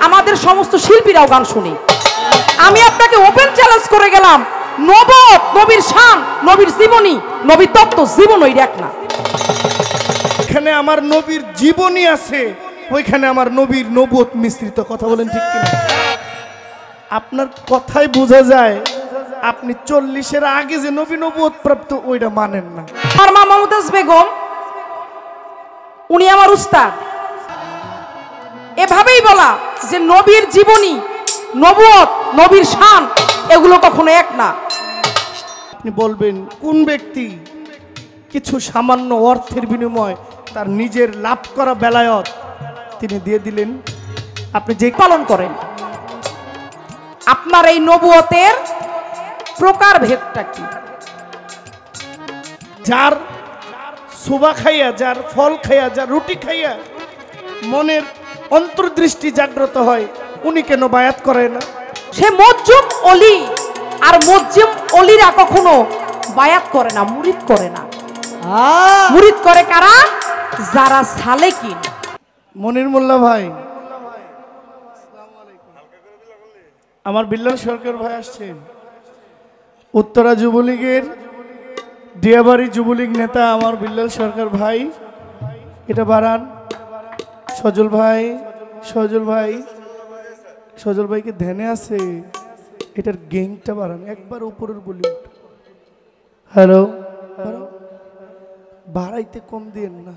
আমাদের সমস্ত শিল্পীরাও গান শুনি। আমি আপনাকে ওপেন চ্যালেঞ্জ করে গেলাম, নবুয়ত, নবীর শান, নবীর জীবনী, নবীর তত্ত্ব জীবন ওই এক না। এখানে আমার নবীর জীবনী আছে, ওইখানে আমার নবীর নবুয়ত মিশ্রিত। কথা বলেন ঠিক কিনা? আপনার কথাই বোঝা যায় আপনি 40-এর আগে যে নবী নবুয়ত প্রাপ্ত ওইটা মানেন না। আমার মা মমতাজ বেগম, উনি আমার উস্তাদ। এভাবেই বলা যে নবীর জীবনী, নবুয়ত, নবীর শান এগুলো কখনো এক না। আপনি বলবেন কোন ব্যক্তি কিছু সামান্য অর্থের বিনিময় তার নিজের লাভ করা বেলায়ত তিনি দিয়ে দিলেন? আপনি যে পালন করেন, আপনার এই নবুয়তের প্রকার ভেদটা কি? যার সুবা খাইয়া, যার ফল খাইয়া, যার রুটি খাইয়া মনের অন্তর্দৃষ্টি জাগ্রত হয়, উনি কেন বায়াত করে না? সে মজ্জুম অলি, আর মজ্জুম অলিরা কখনো বায়াত করে না, মুরিদ করে না। মুরিদ করে কারা? যারা সালেকিন। মনির মোল্লা ভাই, আমার বিল্লাল সরকার ভাই আসছেন, উত্তরা যুবলীগের ডিয়াবাড়ি যুবলীগ নেতা আমার বিল্লাল সরকার ভাই। এটা বাড়ান। সজল ভাই, সজল ভাই, সজল ভাইকে ধ্যানে আছে, এটার গেংটা বাড়ান একবার উপরের বলি। হ্যালো, বাড়াইতে কম দিয়েন না।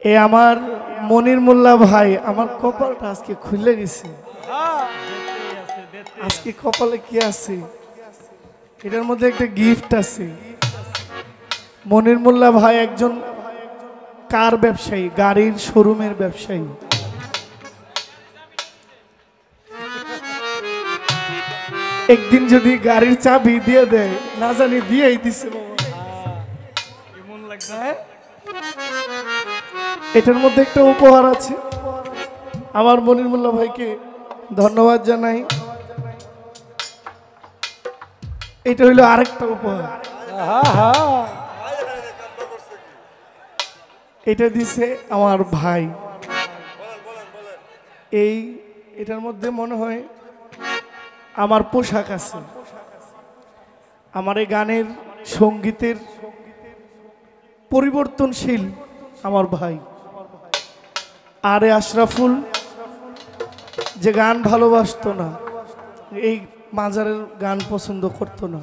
এ আমার মনির মোল্লা ভাই, আমার কপালটা আজকে খুলে গেছে। আজকে কপালে কি আছে? এটার মধ্যে একটা গিফট আছে। মনির মোল্লা ভাই একজন কার ব্যবসায়ী, গাড়ির শোরুমের ব্যবসায়ী। একদিন যদি গাড়ির চাবি দিয়ে দেয়, না জানি দিয়েই দিছে এটার মধ্যে একটা উপহার আছে। আমার মনির মোল্লা ভাইকে ধন্যবাদ জানাই। এটা হইলো আরেকটা উপহার। এটা দিছে আমার ভাই। এটার মধ্যে মনে হয় আমার পোশাক আছে। আমার এই গানের সঙ্গীতের পরিবর্তনশীল আমার ভাই। আরে আশরাফুল যে গান ভালোবাসতো না, এই মাজারের গান পছন্দ করতো না,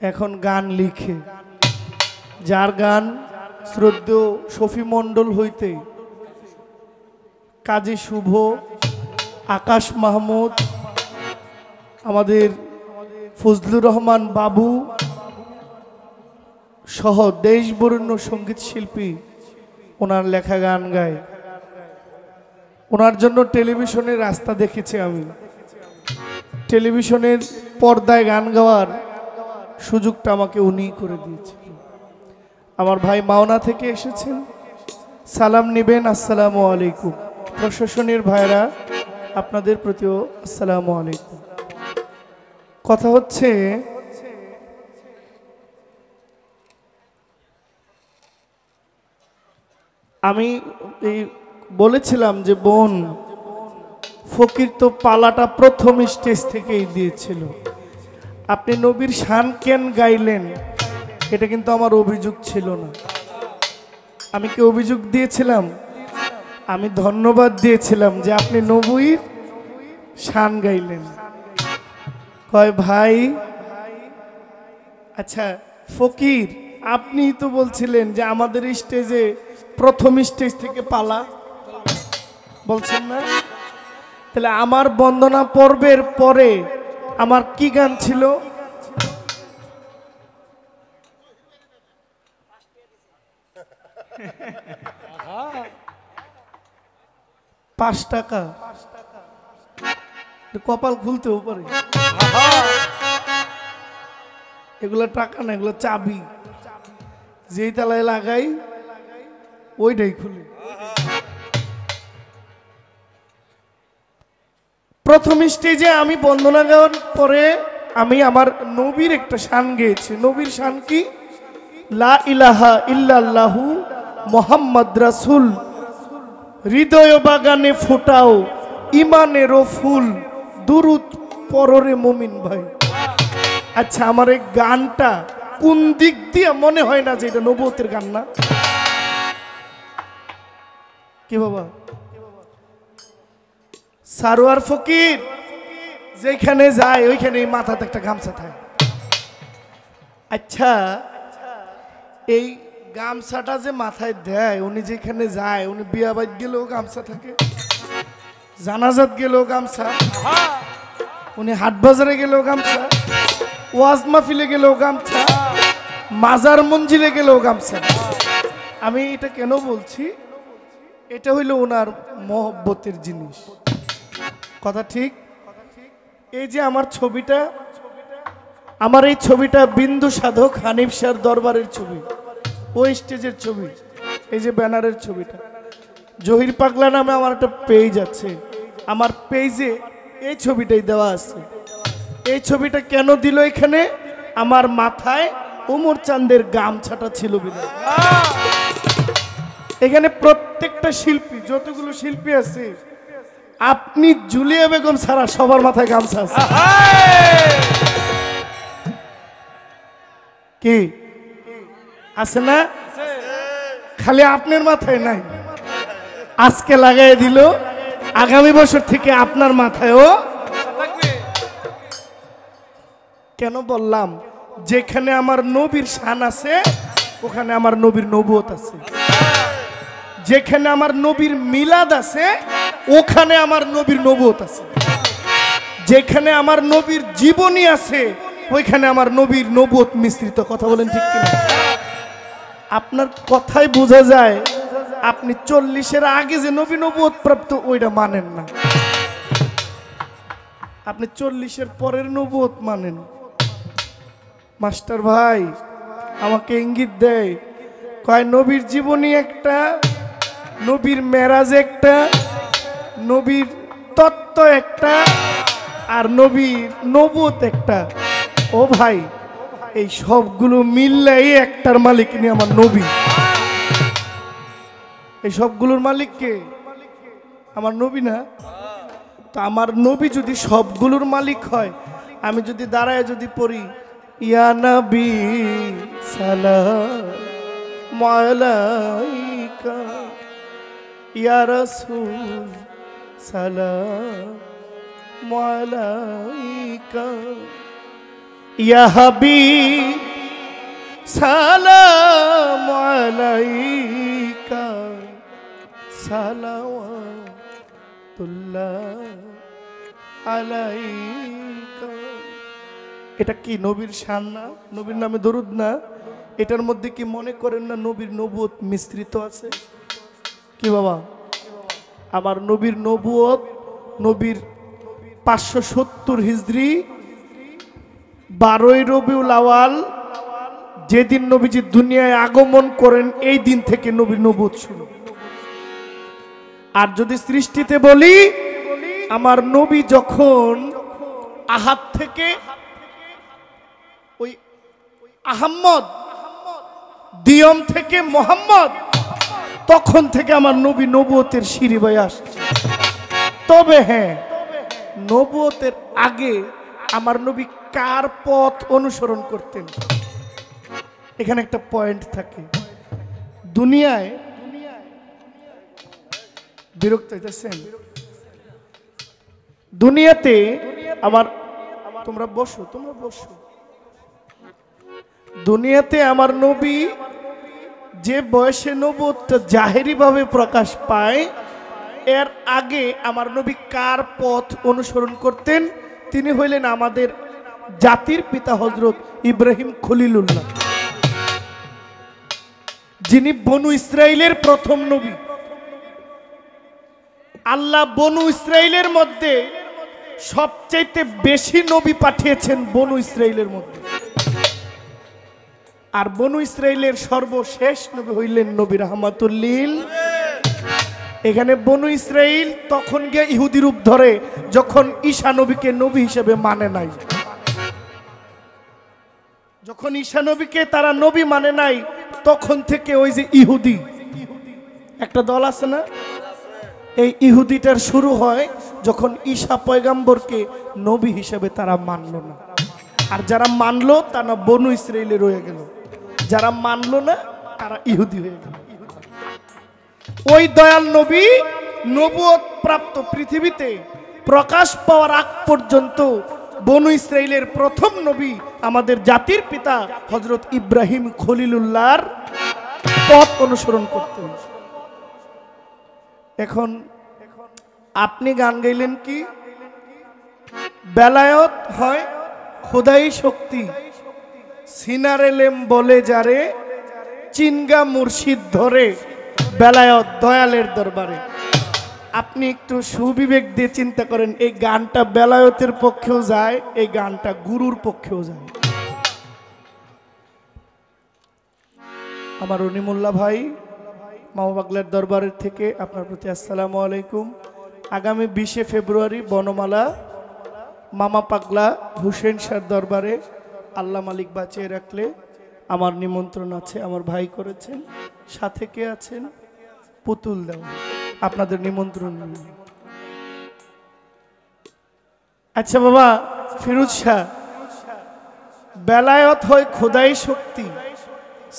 এখন গান লিখে। যার গান শ্রদ্ধেয় শফি মণ্ডল হইতে কাজী শুভ, আকাশ মাহমুদ, আমাদের ফজলুর রহমান বাবু সহ দেশ বরেণ্য সঙ্গীত শিল্পী ওনার লেখা গান গায়। ওনার জন্য টেলিভিশনের রাস্তা দেখেছি আমি। টেলিভিশনের পর্দায় গান গাওয়ার সুযোগটা আমাকে উনিই করে দিয়েছে। আমার ভাই মাওনা থেকে এসেছেন, সালাম নেবেন। আসসালামু আলাইকুম। প্রশাসনের ভাইরা আপনাদের প্রতিও আসসালামু আলাইকুম। কথা হচ্ছে, আমি এই বলেছিলাম যে বোন ফকির তো পালাটা প্রথম স্টেজ থেকেই দিয়েছিল। আপনি নবীর শান কেন গাইলেন, এটা কিন্তু আমার অভিযোগ ছিল না। আমি কি অভিযোগ দিয়েছিলাম? আমি ধন্যবাদ দিয়েছিলাম যে আপনি নবীর শান গাইলেন। কয় ভাই, আচ্ছা ফকির আপনি তো বলছিলেন যে আমাদের স্টেজে প্রথম স্টেজ থেকে পালা, বলছেন না? তাহলে আমার বন্দনা পর্বের পরে আমার কি গান ছিল? ৳5 কপাল খুলতেও পারে। এগুলো টাকা না, এগুলো চাবি। যেই তালায় লাগাই ওইটাই খুলে। প্রথম স্টেজে আমি বন্দনা গাওয়ার পরে আমি আমার নবীর একটা শান গেয়েছি। নবীর শান কি? লা ইলাহা ইল্লাল্লাহু মুহাম্মদ রাসূল হৃদয় বাগানে ফোটাও ইমানেরও ফুল, দুরুদ পররে মুমিন ভাই। আচ্ছা, আমার এই গানটা কোন দিক দিয়ে মনে হয় না যে এটা নবুয়তের গান না? কি বাবা? সারোয়ার ফকির যেখানে যায় ওইখানে মাথাতে একটা গামছা থাকে। আচ্ছা, এই গামছাটা যে মাথায় দেয়, উনি যেখানে যায়, উনি বিয়া বাড়ি গেলেও গামছা থাকে, জানাজাত গেলেও গামছা, উনি হাট বাজারে গেলেও গামছা, ওয়াজ মাহফিলে গেলেও গামছা, মাজার মঞ্জিলে গেলেও গামছা। আমি এটা কেন বলছি? এটা হইল ওনার মহব্বতের জিনিস। কথা ঠিক? এই যে আমার ছবিটা, আমার এই ছবিটা বিন্দু সাধক হানিফ শাহর দরবারের ছবি, ওই স্টেজের ছবি। এই যে ব্যানারের ছবিটা, জহির পাগলা নামে আমার একটা পেজ আছে, আমার পেজে এই ছবিটাই দেওয়া আছে। এই ছবিটা কেন দিল এখানে? আমার মাথায় ওমর চাঁদের গামছাটা ছিল বিধায়। এখানে প্রত্যেকটা শিল্পী, যতগুলো শিল্পী আছে, আপনি জুলিয়া বেগম ছাড়া সবার মাথায় গামছা আছে। কি আছে না? খালি আপনার মাথায় নাই, আজকে লাগাই দিল, আগামী বছর থেকে আপনার মাথায়ও। কেন বললাম? যেখানে আমার নবীর শান আছে ওখানে আমার নবীর নবুয়ত আছে, যেখানে আমার নবীর মিলাদ আছে ওখানে আমার নবীর নবুয়ত আছে, যেখানে আমার নবীর জীবনী আছে ওইখানে আমার নবীর নবুয়ত মিশ্রিত। কথা বলেন ঠিক কিনা? আপনার কথাই বোঝা যায় আপনি 40-এর আগে যে নবী নবুয়ত প্রাপ্ত ওইটা মানেন না, আপনি 40-এর পরের নবুয়ত মানেন। মাস্টার ভাই আমাকে ইঙ্গিত দেয়, কয় নবীর জীবনী একটা, নবীর মেরাজ একটা, নবীর তত্ত্ব একটা, আর নবীর নবুয়ত একটা। ও ভাই, এই সবগুলো মিললেই একটার মালিক নিয়ে আমার নবী। এই সবগুলোর মালিক কে? আমার নবী না? তো আমার নবী যদি সবগুলোর মালিক হয়, আমি যদি দাঁড়ায় যদি পড়ি ইয়া নবী সালাম আলাইকা, ইয়া রাসূল সালাম আলাইকা, ইয়া হাবিব সালাম আলাইকা, সালাওয়াতুল্লাহ আলাইকা। এটা কি নবীর শান না? নবীর নামে দরুদ না? এটার মধ্যে কি মনে করেন না নবীর নবুয়ত মিশ্রিত আছে? কি বাবা? আমার নবীর নবুয়ত, নবীর 570 হিজরি 12ই রবিউল আওয়াল, যেদিন নবীজি দুনিয়ায় আগমন করেন এই দিন থেকে নবীর নবুয়ত শুরু। আর যদি সৃষ্টিতে বলি, আমার নবী যখন আহাদ থেকে ওই আহম্মদ, দিয়ম থেকে মোহাম্মদ, তখন থেকে আমার নবী নবুয়তের সিঁড়ি বয়ে আসছে। তবে হ্যাঁ, নবুয়তের আগে আমার নবী কার পথ অনুসরণ করতেন? এখানে একটা পয়েন্ট থাকে। দুনিয়ায় বিরক্ত হইতেছেন? দুনিয়াতে আমার, তোমরা বসো, তোমরা বসো। দুনিয়াতে আমার নবী যে বয়সে নবুয়তটা জাহেরি ভাবে প্রকাশ পায়, এর আগে আমার নবী কার পথ অনুসরণ করতেন? তিনি হইলেন আমাদের জাতির পিতা হযরত ইব্রাহিম খলিলুল্লাহ, যিনি বনু ইসরাইলের প্রথম নবী। আল্লাহ বনু ইসরাইলের মধ্যে সবচাইতে বেশি নবী পাঠিয়েছেন বনু ইসরাইলের মধ্যে, আর বনু ইসরাইলের সর্বশেষ নবী হইলেন নবী রাহমাতুল লিল। এখানে বনু ইসরাইল তখন গিয়ে ইহুদি রূপ ধরে যখন ঈসা নবীকে নবী হিসেবে মানে নাই। যখন ঈসা নবীকে তারা নবী মানে নাই, তখন থেকে ওই যে ইহুদি একটা দল আছে না, এই ইহুদিটার শুরু হয় যখন ঈসা পয়গাম্বরকে নবী হিসেবে তারা মানল না। আর যারা মানলো তারা বনু ইসরাইলে রয়ে গেল, যারা মানলো না তারা ইহুদি হয়ে গেল। ওই দয়াল নবী নবুয়ত প্রাপ্ত পৃথিবীতে প্রকাশ পাওয়ার আগ পর্যন্ত বনু ইসরাইলের প্রথম নবী আমাদের জাতির পিতা হযরত ইব্রাহিম খলিলুল্লাহর পথ অনুসরণ করতেন। এখন আপনি গান গাইলেন কি? বেলায়ত হয় খোদাই শক্তি, সিনার এলেম বলে যারে, চিনগা মুর্শিদ ধরে, বেলায়ত দয়ালের দরবারে। আপনি একটু সুবিবেক দিয়ে চিন্তা করেন, এই গানটা বেলায়তের পক্ষেও যায়, এই গানটা গুরুর পক্ষেও যায়। আমার রনিমুল্লাহ ভাই মামা পাগলার দরবারের থেকে আপনার প্রতি আসসালামু আলাইকুম। আগামী 20শে ফেব্রুয়ারি বনমালা মামা পাগলা হুসেন শাহর দরবারে আল্লাহ মালিক বাঁচিয়ে রাখলে আমার নিমন্ত্রণ আছে। আমার ভাই করেছেন, সাথে কে আছেন? পুতুল দেওয়া, আপনাদের নিমন্ত্রণ। আচ্ছা বাবা ফিরোজ শাহ, বেলায়ত হয় খোদাই শক্তি,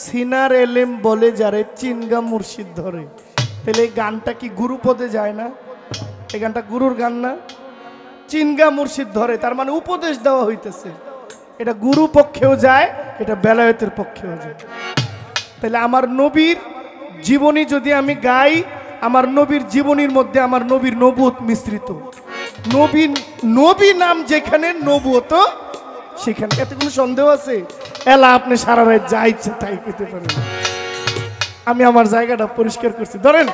সিনার এলেম বলে যারে, চিনগা মুর্শিদ ধরে। তাহলে এই গানটা কি গুরু পদে যায় না? এই গানটা গুরুর গান না? চিনগা মুর্শিদ ধরে, তার মানে উপদেশ দেওয়া হইতেছে। এটা গুরু পক্ষেও যায়, এটা বেলায়েতের পক্ষেও যায়। তাহলে আমার নবীর জীবনী যদি আমি গাই, আমার নবীর জীবনীর মধ্যে আমার নবীর নবুয়ত মিশ্রিত। নবী নাম যেখানে, নবুয়ত সেখানে। এতে কোনো সন্দেহ আছে? এলা আপনি সারা রাত যা ইচ্ছা তাই করতে পারেন। আমি আমার জায়গাটা পরিষ্কার করছি। ধরেন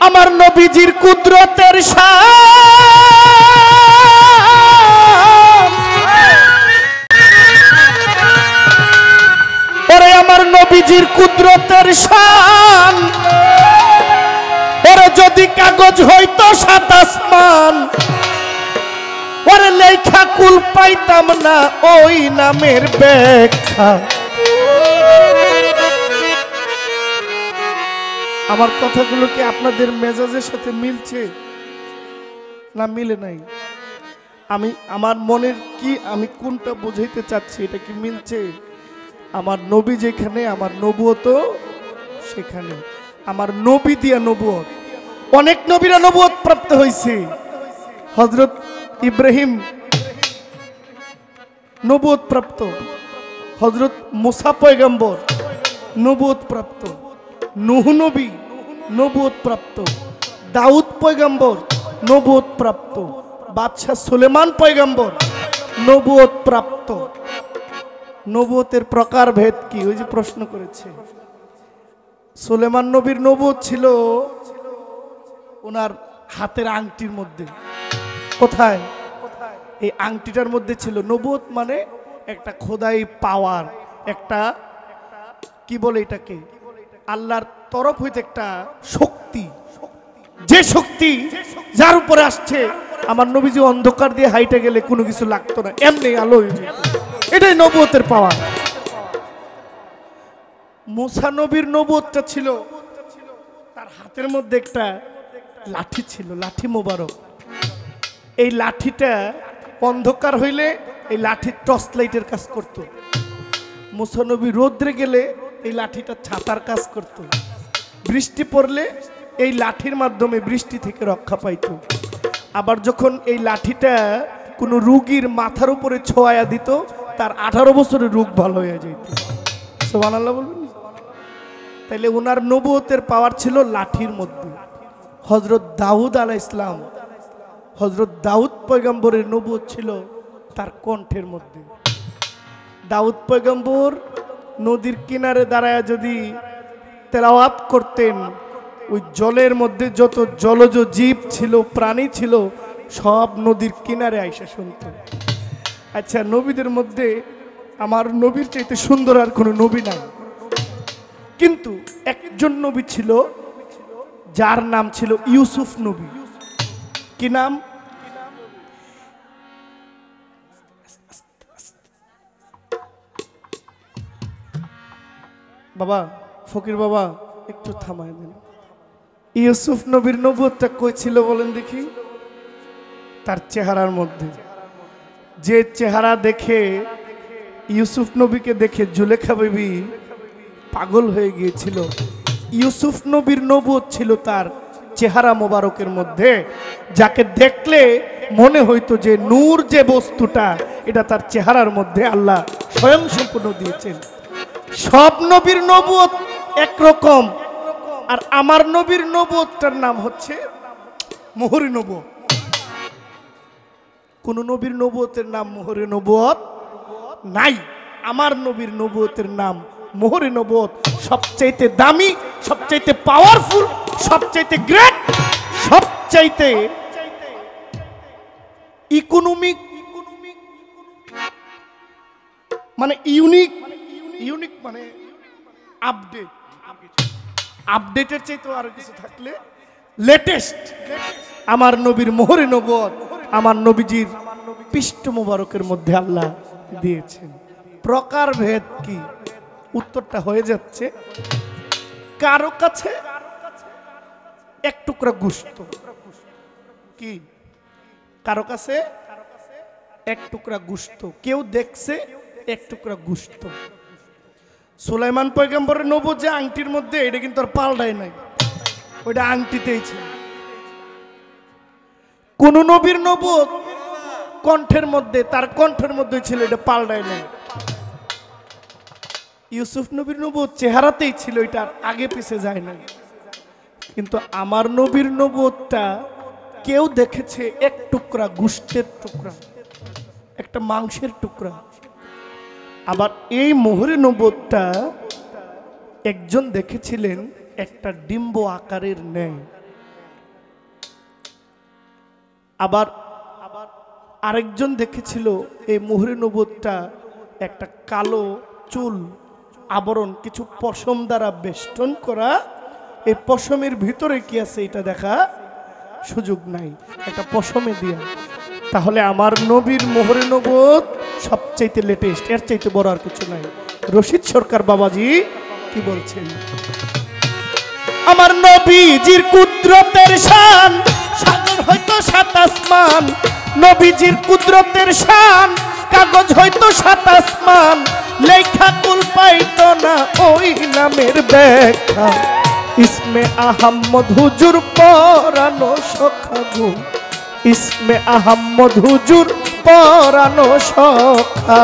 আমার নবীজির কুদরতের শান, ওরে আমার নবীজির কুদরতের শান, ওরে যদি কাগজ হইতো সাত আসমান, ওরে লেখা কুল পাইতাম না ওই নামের ব্যাখ্যা। আমার কথাগুলো কি আপনাদের মেজাজের সাথে মিলছে না মিলে নাই? আমি আমার মনের কি, আমি কোনটা বুঝাইতে চাচ্ছি, এটা কি মিলছে? আমার নবী যেখানে, আমার নবুয়ত সেখানে। আমার নবী দিয়া নবুয়ত। অনেক নবীরা নবুয়ত প্রাপ্ত হয়েছে। হযরত ইব্রাহিম নবুয়ত প্রাপ্ত, হযরত মুসা পয়গম্বর নবুয়ত প্রাপ্ত, নূহ নবী নবুয়ত প্রাপ্ত, দাউদ পয়গম্বর নবুয়ত প্রাপ্ত, বাদশাহ সুলেমান পয়গম্বর নবুয়ত প্রাপ্ত। নবুয়তের প্রকারভেদ কি? ওই যে প্রশ্ন করেছে। সুলেমান নবীর নবুয়ত ছিল ওনার হাতের আংটির মধ্যে। কোথায়? এই আংটিটার মধ্যে ছিল নবুয়ত, মানে একটা খোদাই পাওয়ার, একটা কি বলে এটাকে, আল্লাহর তরফ হইতে একটা শক্তি, যে শক্তি যার উপরে আসছে। আমার নবীজি অন্ধকার দিয়ে হাইটে গেলে কোনো কিছু লাগতো না, এমনি আলো হয়ে যেত। এটাই নবুয়তের পাওয়ার। মুসা নবীর নবুয়তটা ছিল তার হাতের মধ্যে একটা লাঠি ছিল, লাঠি মোবারক। এই লাঠিটা অন্ধকার হইলে এই লাঠির টর্চ লাইটের কাজ করত। মুসা নবী রোদ্রে গেলে এই লাঠিটা ছাতার কাজ করত। বৃষ্টি পড়লে এই লাঠির মাধ্যমে বৃষ্টি থেকে রক্ষা পাইত। আবার যখন এই লাঠিটা কোনো রোগীর মাথার উপরে ছোঁয়া দিত, তার 18 বছরের রোগ ভালো হয়ে যেত। সুবহানাল্লাহ বলবেন। তাইলে ওনার নবুয়তের পাওয়ার ছিল লাঠির মধ্যে। হযরত দাউদ আলাইহিস সালাম, হযরত দাউদ পয়গম্বরের নবুয়ত ছিল তার কণ্ঠের মধ্যে। দাউদ পয়গম্বর নদীর কিনারে দাঁড়ায় যদি তেলাওয়াত করতেন, ওই জলের মধ্যে যত জলজ জীব ছিল, প্রাণী ছিল, সব নদীর কিনারে আইসা শুনত। আচ্ছা, নবীদের মধ্যে আমার নবীর চাইতে সুন্দর আর কোনো নবী নাই। কিন্তু একজন নবী ছিল যার নাম ছিল ইউসুফ নবী। কি নাম? বাবা ফকির বাবা একটু থামায় দেন। ইউসুফ নবীর নবুয়তটা কই ছিল বলেন দেখি? তার চেহারার মধ্যে। যে চেহারা দেখে ইউসুফ নবীকে দেখে জুলেখা বিবি পাগল হয়ে গিয়েছিল, ইউসুফ নবীর নবুয়ত ছিল তার চেহারা মোবারকের মধ্যে, যাকে দেখলে মনে হইতো যে নূর যে বস্তুটা এটা তার চেহারার মধ্যে আল্লাহ স্বয়ং সম্পূর্ণ দিয়েছেন। সব নবীর নবুয়ত একরকম, আর আমার নবীর নবুয়তটার নাম হচ্ছে মোহরে নবুয়ত। কোন নবীর নবুয়তের নাম মোহরে নবুয়ত নাই। আমার নবীর নবুয়তের নাম মোহরে নবুয়ত। সবচাইতে দামি, সবচাইতে পাওয়ারফুল, সবচাইতে গ্রেট, সবচাইতে ইকোনমিক, মানে ইউনিক, ইউনিক মানে আপডেট, আপডেটের চাইতে আরো কিছু থাকলে লেটেস্ট। আমার নবীর মোহরে নবুয়ত আমার নবীজির পৃষ্ঠ মোবারকের মধ্যে আল্লাহ দিয়েছেন। প্রকারভেদ কি? উত্তরটা হয়ে যাচ্ছে, কারো কাছে এক টুকরা গোশত, কি কারো কাছে এক টুকরা গোশত, কেউ দেখছে এক টুকরা গোশত। সুলাইমান পয়গম্বরের নবুয়ত যে আংটির মধ্যে, এটা কিন্তু আর পাল্টায় নাই, ওইটা আংটিতেই ছিল। কোন নবীর নবুয়ত কণ্ঠের মধ্যে, তার কণ্ঠের মধ্যে ছিল, এটা পাল্টায় নাই। ইউসুফ নবীর নবুয়ত চেহারাতেই ছিল, এটা আগে পিছে যায় না। কিন্তু আমার নবীর নবুয়তটা কেউ দেখেছে এক টুকরা গোশতের টুকরা, একটা মাংসের টুকরা। আবার এই মোহরে নবুয়তটা একজন দেখেছিলেন একটা ডিম্ব আকারের ন্যায়। আবার আরেকজন দেখেছিল এই মোহরে নবুয়তটা একটা কালো চুল আবরণ, কিছু পশম দ্বারা বেষ্টন করা। এই পশমের ভিতরে কি আছে এটা দেখা সুযোগ নাই, একটা পশমে দিয়া। তাহলে আমার নবীর মোহরে নবুয়ত সবচাইতে লেটেস্ট, এর চাইতে বড় আর কিছু নাই। রশিদ সরকার বাবাজি কি বলছেন? আমার নবীজির কুদরতের শান, সাগর হয়তো সাত আসমান। নবীজির কুদরতের শান, কাগজ হয়তো সাত আসমান। লেখা কুল পাইতো না ওই নামের ব্যাখ্যা। ইসমে আহম্মদ হুজুর পরানো সখা গো, ইসমে আহম্মদ হুজুর পরানো সখা।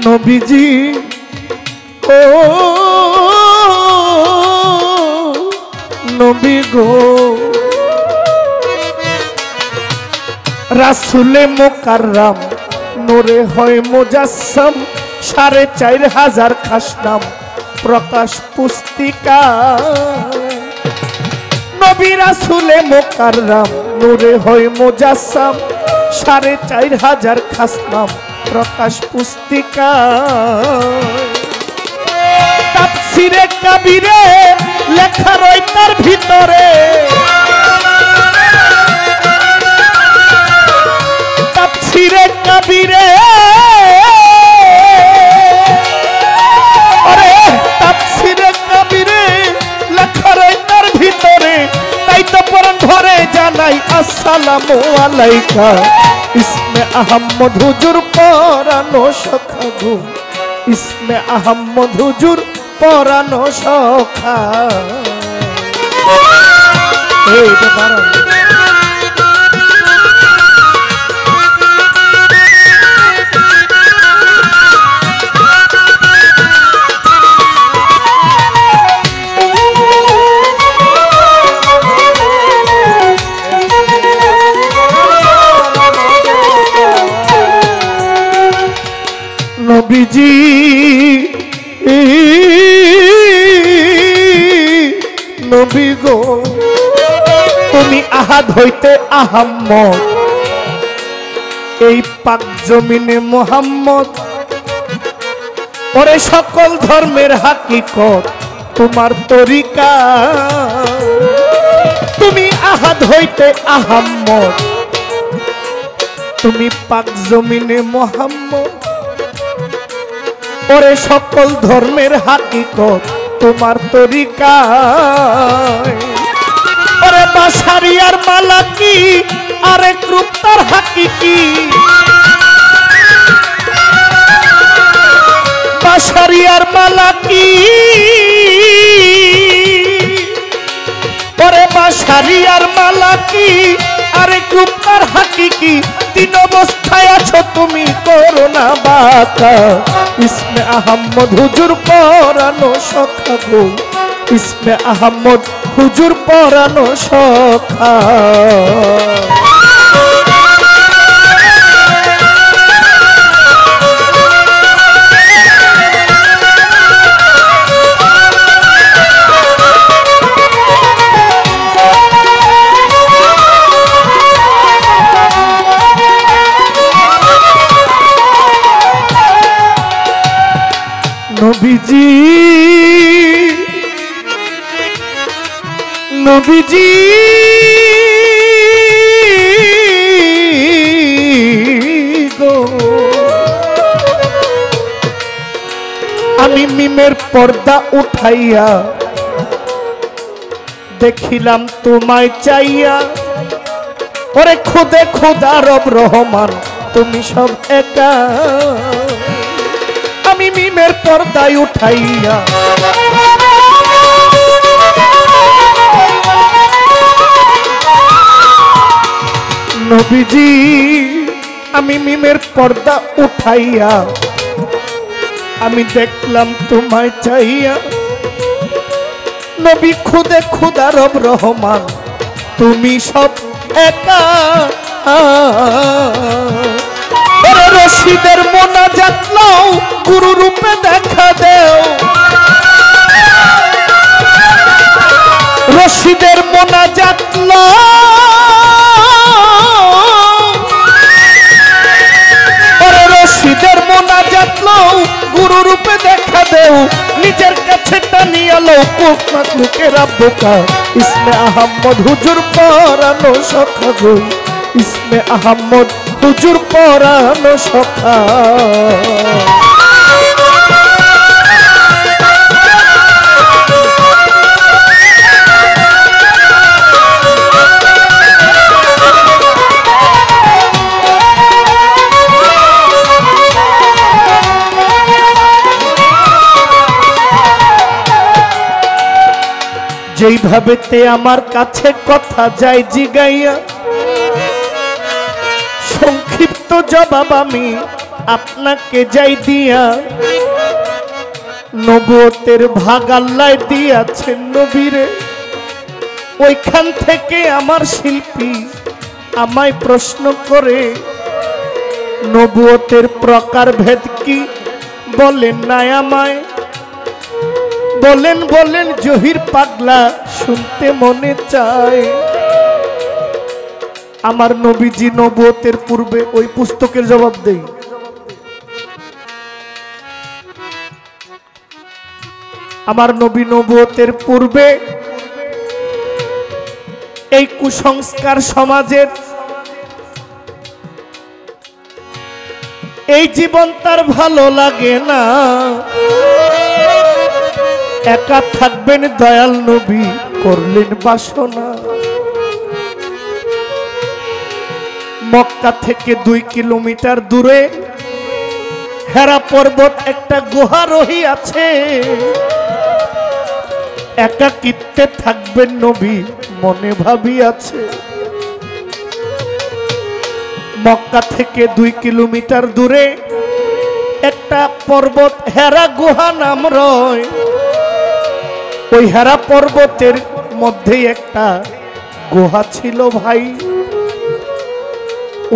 নবীজি ও নবী গো, রাসূলে মুকাররম নূরে হয় মুজাসসাম। ৪৫০০ খাসনাম প্রকাশ পুস্তিকা। নবী রাসূলে মুকাররম নূরে হয় মুজাসসাম। ৪৫০০ খাসনাম প্রকাশ পুস্তিকা। তাফসিরে কাবিরে লেখা রয় তার ভিতরে, তাফসিরে কাবিরে, আরে তাফসিরে কাবিরে লেখা রয় তার ভিতরে। তাই তো পরন ভরে জানাই আসসালামু আলাইকা। ইসমে আহম্মদ হুজুর পরানো সখা গো, ইসমে আহম্মদ হুজুর পরানো সখা। এইটা পারো নবীজি নবী গো, তুমি আহাদ হইতে আহাম্মদ। এই পাক জমিনে মোহাম্মদ ওরে সকল ধর্মের হাকিকত তোমার তরিকা তুমি আহাদ হইতে আহাম্মদ তুমি পাক জমিনে মোহাম্মদ ওরে সকল ধর্মের হাকিকত তোমার তরিকা ওরে বাসারিয়ার মালা কি আরেক রূপ তার হাকিকি বাসারিয়ার মালা কি ওরে বাসারিয়ার মালা কি আরেক রূপ তার হাকিকি তিন অবস্থায় আছো তুমি করোনা বাঁকা ইসমে আহম্মদ হুজুর পরানো সখা গো ইসমে আহম্মদ হুজুর পরানো সখা নবীজি নবীজি গো আমি মিমের পর্দা উঠাইয়া দেখিলাম তোমায় চাইয়া ওরে খুদে খুদা রব রহমান তুমি সব একা আমি মিমের পর্দায় উঠাইয়া নবীজি আমি মিমের পর্দা উঠাইয়া আমি দেখলাম তোমায় চাইয়া নবী খুদে খুদা রব রহমান তুমি সব একা রশিদের মোনাজাত লও গুরু রূপে দেখা দেও রশিদের মোনাজাত লও রশিদের মোনাজাত লও গুরু রূপে দেখা দেও নিজের কাছে টানিয়া লও কোকনাথ লোকেরা বোকা ইসমে আহম্মদ হুজুর পরানো সখা গো ইসমে আহম্মদ হুজুর পরানো সখা যেইভাবে তে আমার কাছে কথা যায় জিগাইয়া সংক্ষিপ্ত জবাব আমি আপনাকে যাই দিয়া নবুয়তের ভাগ আল্লাহ দিয়াছেন নবীরে ওইখান থেকে আমার শিল্পী আমায় প্রশ্ন করে নবুয়তের প্রকার ভেদ কি বলেন না আমায় বলেন বলেন জহির পাগলা শুনতে মনে চায় আমার নবীজি নবুয়তের পূর্বে ওই পুস্তকের জবাব দেই আমার নবী নবুয়তের পূর্বে এই কুসংস্কার সমাজের এই জীবন তার ভালো লাগে না একা থাকবেন দয়াল নবী করলেন বাসনা মক্কা থেকে 2 কিলোমিটার দূরে হেরা পর্বত একটা গুহা রহি আছে একাকিত্বে থাকবেন নবী মনে ভাবি আছে মক্কা থেকে 2 কিলোমিটার দূরে একটা পর্বত হেরা গুহা নাম রয় ওই হেরা পর্বতের মধ্যে একটা গুহা ছিল ভাই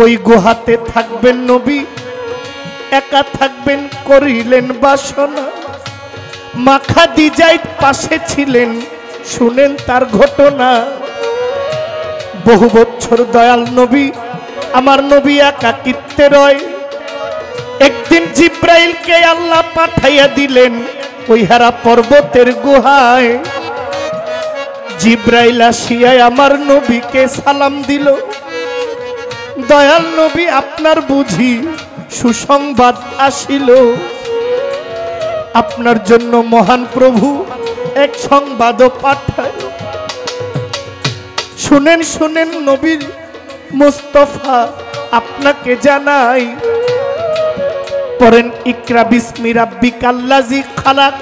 ওই গুহাতে থাকবেন নবী একা থাকবেন করিলেন বাসনা মা খাদিজার পাশে ছিলেন শুনেন তার ঘটনা বহু বছর দয়াল নবী আমার নবী একাকিত্বে রয়। একদিন জিব্রাইলকে আল্লাহ পাঠাইয়া দিলেন ওই হারা পর্বতের গুহায়। জিব্রাইল আসিয়ায় আমার নবীকে সালাম দিল, দয়াল নবী আপনার বুঝি সুসংবাদ আসিল। আপনার জন্য মহান প্রভু এক সংবাদও পাঠায়। শুনেন শুনেন নবীর মুস্তাফা আপনাকে জানাই। পড়েন ইকরা বিসমি রাব্বিকাল্লাযী খালাক।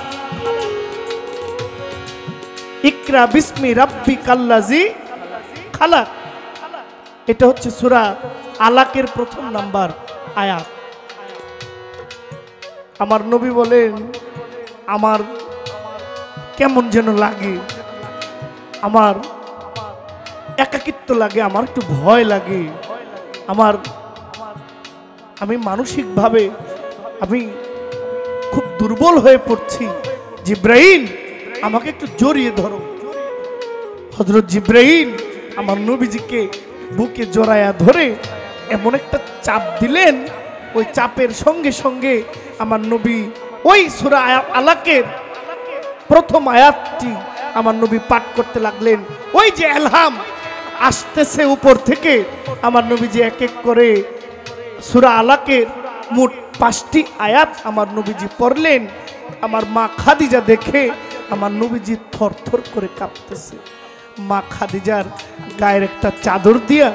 ইকরা বিসমি রাব্বিকাল্লাযী খালাক, এটা হচ্ছে সূরা আলাকের প্রথম নাম্বার আয়াত। আমার নবী বলেন আমার কেমন যেন লাগে, আমার একাকিত্ব লাগে, আমার একটু ভয় লাগে, আমি মানসিকভাবে আমি খুব দুর্বল হয়ে পড়ছি। জিব্রাইল আমাকে একটু জড়িয়ে ধরো। হযরত জিব্রাইল আমার নবীজিকে বুকে জড়ায়া ধরে এমন একটা চাপ দিলেন, ওই চাপের সঙ্গে সঙ্গে আমার নবী ওই সূরা আলাকের প্রথম আয়াতটি আমার নবী পাঠ করতে লাগলেন। ওই যে এলহাম আসতেছে উপর থেকে, আমার নবীজি এক এক করে সূরা আলাকের মোট 5টি আয়াত আমার নবীজি পড়লেন। আমার মা খাদিজা দেখে আমার নবীজি থরথর করে কাঁপতেছে। মা খাদিজার গায়ের একটা চাদর দিয়া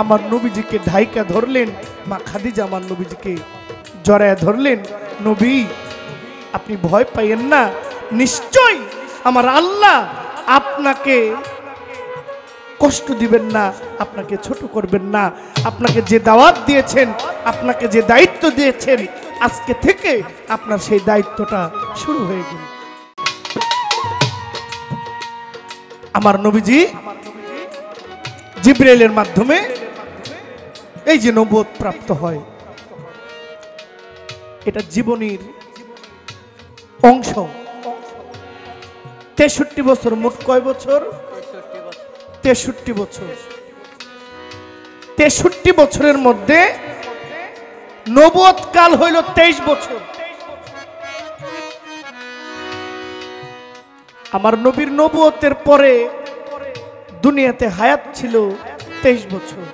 আমার নবীজিকে ঢাইকা ধরলেন। মা খাদিজা আমার নবীজিকে জড়ায়া ধরলেন, নবী আপনি ভয় পাইয়েন না, নিশ্চয় আমার আল্লাহ আপনাকে কষ্ট দিবেন না, আপনাকে ছোট করবেন না। আপনাকে যে দাওয়াত দিয়েছেন, আপনাকে যে দায়িত্ব দিয়েছেন, আজকে থেকে আপনার সেই দায়িত্বটা শুরু হয়ে গেল। আমার নবীজি জিব্রাইলের মাধ্যমে এই যে নবুয়ত প্রাপ্ত হয়, এটা জীবনের অংশ। 63 বছর, মোট কয় বছর? 63 বছর। 63 বছরের মধ্যে নবুয়ত কাল হইল 23 বছর। আমার নবীর নবুয়তের পরে দুনিয়াতে হায়াত ছিল 23 বছর,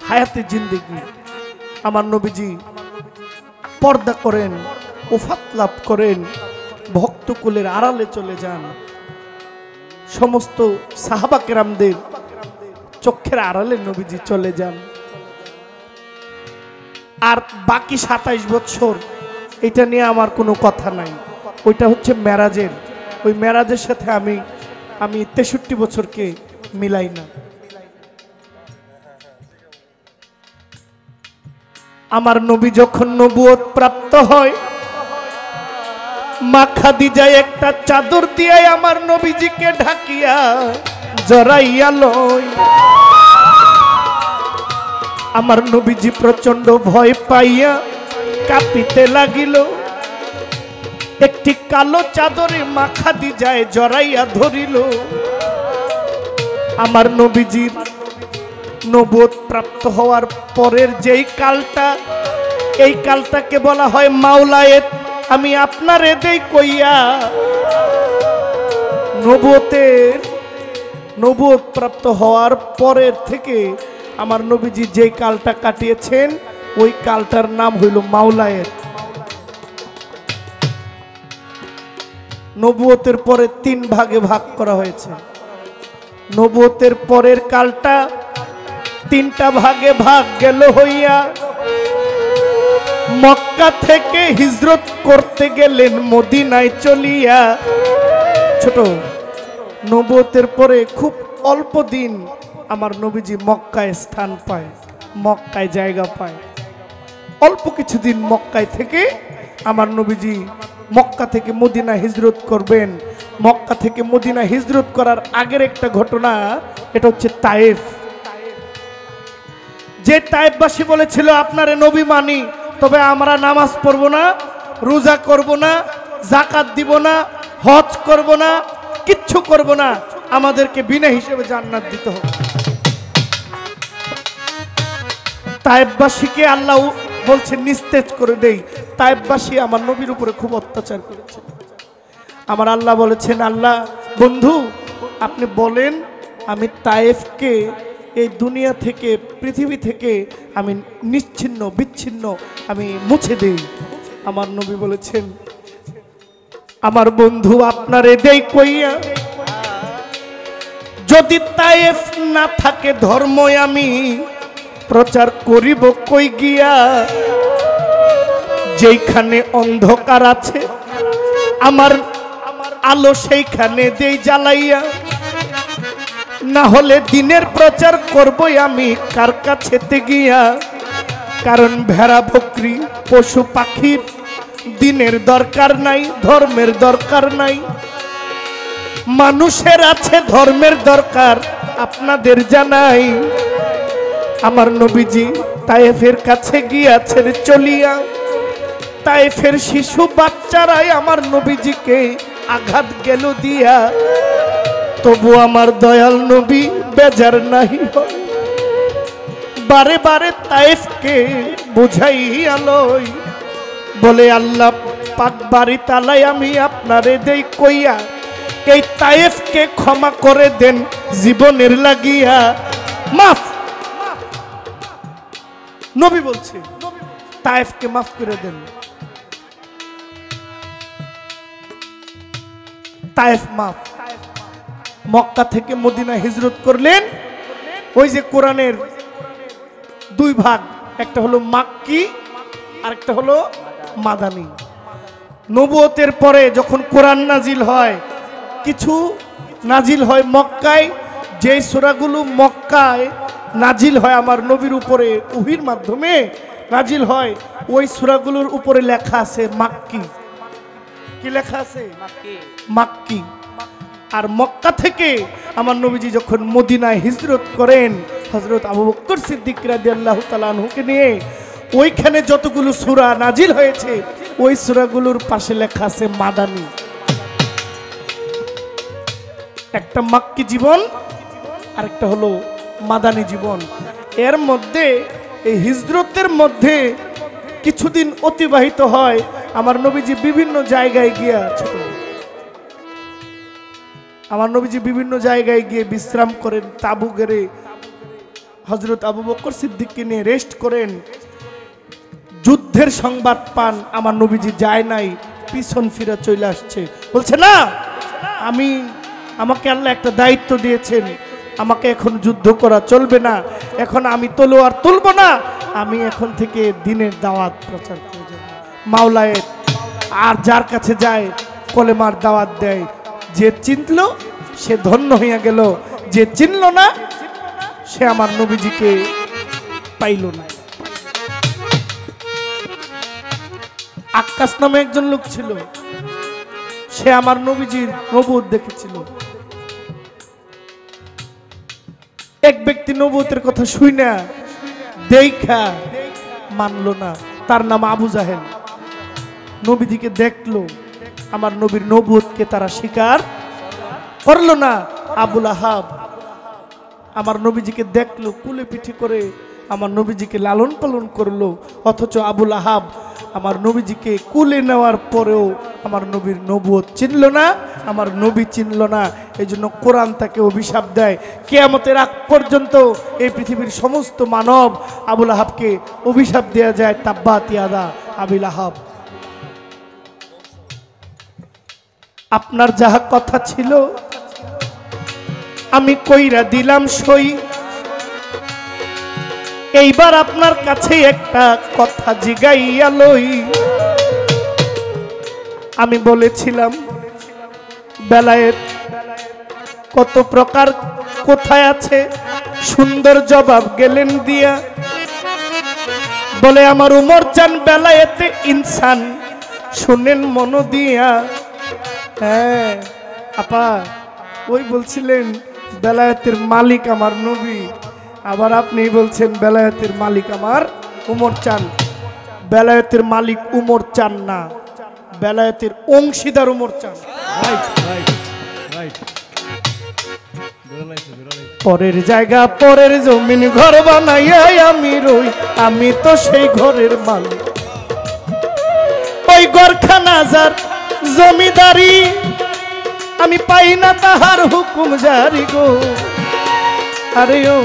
হায়াতে জিন্দেগি। আমার নবীজি পর্দা করেন, ওফাত লাভ করেন, ভক্তকুলের আড়ালে চলে যান, সমস্ত সাহাবা কেরামদের চোখের আড়ালে নবীজি চলে যান। আর বাকি 27 বছর এটা নিয়ে আমার কোনো কথা নাই, ওইটা হচ্ছে মেরাজের। ওই মেরাজের সাথে আমি 63 বছরকে মিলাই না। আমার নবী যখন নবুয়ত প্রাপ্ত হয়, মা খাদিজা একটা চাদর দিয়ে আমার নবীজিকে ঢাকিয়া জড়াইয়া লয়। আমার নবীজি প্রচন্ড ভয় পাইয়া কাঁপিতে লাগিল। একটি কালো চাদরে মা খাদিজায় জড়াইয়া ধরিল। আমার নবীজির নবুয়ত প্রাপ্ত হওয়ার পরের যেই কালটা, এই কালটাকে বলা হয় মাওলায়েত। আমি আপনারে দেই কইয়া নবুয়ত প্রাপ্ত হওয়ার পরের থেকে আমার নবীজি যেই কালটা কাটিয়েছেন, ওই কালটার নাম হইল মাওলায়েত। নবুয়তের পরে 3 ভাগে ভাগ করা হয়েছে। নবুয়তের পরের কালটা 3টা ভাগে ভাগ গেল হইয়া। মক্কা থেকে হিজরত করতে গেলেন মদিনায় চলিয়া। ছোট নবুয়তের পরে খুব অল্প দিন আমার নবীজি মক্কায় স্থান পায়, মক্কায় জায়গা পায়। অল্প কিছুদিন মক্কায় থেকে আমার নবীজি মক্কা থেকে মদিনা হিজরত করবেন। মক্কা থেকে মদিনা হিজরত করার আগের একটা ঘটনা, এটা হচ্ছে তায়েফ। যে তায়েফবাসী বলেছিল আপনারে নবী মানি, তবে আমরা নামাজ পড়ব না, রোজা করব না, যাকাত দিব না, হজ করব না, কিচ্ছু করব না, আমাদেরকে বিনা হিসেবে জান্নাত দিতে হবে। তায়েববাসীকে আল্লাহ বলছে নিস্তেজ করে দেই। তায়েববাসী আমার নবীর উপরে খুব অত্যাচার করেছে। আমার আল্লাহ বলেছেন, আল্লাহ বন্ধু আপনি বলেন আমি তায়েফকে এই দুনিয়া থেকে, পৃথিবী থেকে আমি নিশ্চিন্ন বিচ্ছিন্ন আমি মুছে দেই। আমার নবী বলেছেন, আমার বন্ধু আপনারে দেই কইয়া, যদি তায়েফ না থাকে ধর্ম আমি প্রচার করিব কই গিয়া। যেইখানে অন্ধকার আছে আমার আলো সেইখানে দেই জ্বালাইয়া। না হলে দিনের প্রচার করবই আমি কার কাছেতে গিয়া। কারণ ভেড়া বকরি পশু পাখির দিনের দরকার নাই, ধর্মের দরকার নাই। মানুষের আছে ধর্মের দরকার, আপনাদের জানাই। আমার নবীজি তায়েফের কাছে গিয়াছেন চলিয়া। তায়েফের শিশু বাচ্চারাই আমার নবীজিকে আঘাত গেল দিয়া। তবু আমার দয়াল নবী বেজার নাহি হয়, বারে বারে তায়েফকে বুঝাইয়া লই। বলে আল্লাহ পাক বাড়ি তালাই আমি আপনারে দেই কইয়া, এই তায়েফকে ক্ষমা করে দেন জীবনের লাগিয়া। মাফ, নবী বলছে তায়েফকে মাফ করে দেন। তায়েফ মাফ। মক্কা থেকে মদিনা হিজরত করলেন। ওই যে কোরআনের দুই ভাগ, একটা হলো মাক্কি আর একটা হলো মাদানী। নবুয়তের পরে যখন কোরআন নাজিল হয়, কিছু নাজিল হয় মক্কায়। যেই সূরাগুলো মক্কায় নাজিল হয় আমার নবীর উপরে ওহীর মাধ্যমে নাজিল হয়, ওই সূরাগুলোর উপরে লেখা আছে মাক্কি। কি লেখা আছে? মাক্কি। আর মক্কা থেকে আমার নবীজি যখন মদিনায় হিজরত করেন, হযরত আবু বকর সিদ্দিক রাদিয়াল্লাহু তাআলা আনহুকে নিয়ে, ওইখানে যতগুলো সূরা নাজিল হয়েছে ওই সূরাগুলোর পাশে লেখা আছে মাদানী। একটা মাক্কি জীবন আর একটা হলো মাদানী জীবন। এর মধ্যে এই হিজরতের মধ্যে কিছুদিন অতিবাহিত হয়। আমার নবীজি বিভিন্ন জায়গায় গিয়েছিল। আমার নবীজি বিভিন্ন জায়গায় গিয়ে বিশ্রাম করেন, তাবু গেড়ে হযরত আবু বকর সিদ্দিককে নিয়ে রেস্ট করেন। যুদ্ধের সংবাদ পান, আমার নবীজি যায় নাই, পিছন ফিরে চলে আসছে। বলছে না, আমাকে আল্লাহ একটা দায়িত্ব দিয়েছেন, আমাকে এখন যুদ্ধ করা চলবে না, এখন আমি তলোয়ার তুলব না, আমি এখন থেকে দিনের দাওয়াত প্রচার করে যাব। মাওলায়ের আর যার কাছে যায় কলেমার দাওয়াত দেয়। যে চিনল সে ধন্য হইয়া গেল, যে চিনল না সে আমার নবীজিকে পাইল না। আক্কাস নামে একজন লোক ছিল, সে আমার নবীজির নবুয়ত দেখেছিল। এক ব্যক্তি নবুয়তের কথা শুই না দেখা মানলো না, তার নাম আবু জাহেল। নবীজিকে দেখলো, আমার নবীর নবুয়তকে তারা স্বীকার করলো না। আবুল আহাব আমার নবীজিকে দেখলো, কুলে পিঠে করে আমার নবীজিকে লালন পালন করলো। অথচ আবুল আহাব আমার নবীজিকে কুলে নেওয়ার পরেও আমার নবীর নবুয়ত চিনল না, আমার নবী চিনল না। এই জন্য কোরআন তাকে অভিশাপ দেয়। কিয়ামতের আগ পর্যন্ত এই পৃথিবীর সমস্ত মানব আবুল আহাবকে অভিশাপ দেয়া যায়, তাব্বাত ইয়াদা আবিল আহাব। আপনার যাহা কথা ছিল আমি কইরা দিলাম সই। এইবার আপনার কাছে একটা কথা জিগাইয়া লই। আমি বলেছিলাম বেলায়েত কত প্রকার কোথায় আছে, সুন্দর জবাব গেলেন দিয়া। বলে আমার উমর চান বেলায়েতে ইনসান, শুনেন মন দিয়া। হ্যাঁ আপা, ওই বলছিলেন বেলায়েতের মালিক আমার নবী, আবার আপনি বলছেন বেলায়েতের মালিক আমার উমর চান। বেলায়েতের মালিক উমর চান না, বেলায়েতের অংশীদার উমর চান। Right right right. পরের জায়গা পরের জমিন ঘর বানাইয়া আমি রই, আমি তো সেই ঘরের মালিক। ওই ঘরখানা যার জমিদারি, আমি পাই না তাহার হুকুম জারি গো। আরে ও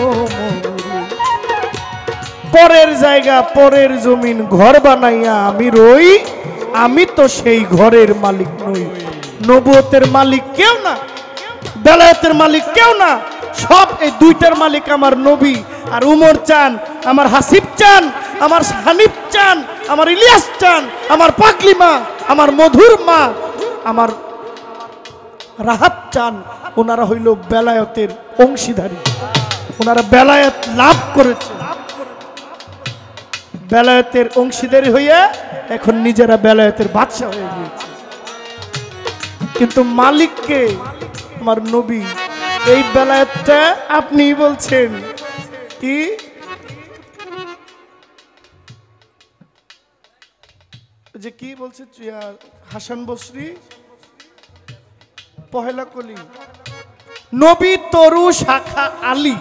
পরের জায়গা পরের জমিন ঘর বানাইয়া আমি রই, আমি তো সেই ঘরের মালিক নই। নবুয়তের মালিক কেউ না, বেলায়েতের মালিক কেউ না, সব এই দুইটার মালিক আমার নবী। আর উমর চান, আমার হাসিব চান, আমার হানিফ চান, আমার ইলিয়াস চান, আমার পাকলিমা, আমার মধুর মা, আমার রাহাত চান, ওনারা হইল বেলায়েতের অংশীদারী। ওনারা বেলায়েত লাভ করেছে, বেলায়েতের অংশীদারী হইয়া এখন নিজেরা বেলায়েতের বাদশা হয়ে গিয়েছে। কিন্তু মালিককে আমার নবী। এই বেলায়েতটা আপনি বলছেন কি যে কি বলছে হাসান বসরি পহেলা কলি, নবী তরু শাখা আলী,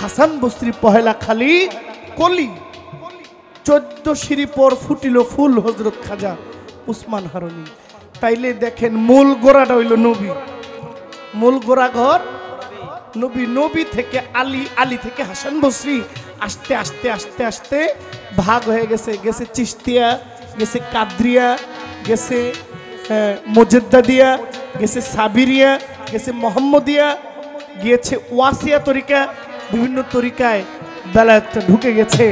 হাসান বসরি পহেলা খালি কলি। 14 সিঁড়ি পর ফুটিল ফুল হযরত খাজা উসমান হারুনি। তাইলে দেখেন মূল গোড়াটা হইল নবী, মূল গোড়া ঘর নবী। নবী থেকে আলী, আলী থেকে হাসান বসরি, আস্তে আস্তে আস্তে আস্তে ভাগ হয়ে গেছে। গেছে চিশতিয়া, গেছে কাদরিয়া, গেছে মুজাদ্দিদিয়া, গেছে সাবিরিয়া, গেছে মোহাম্মদিয়া, গিয়েছে ওয়াসিয়া তরিকা। বিভিন্ন তরিকায় বেলায়েতটা ঢুকে গেছে।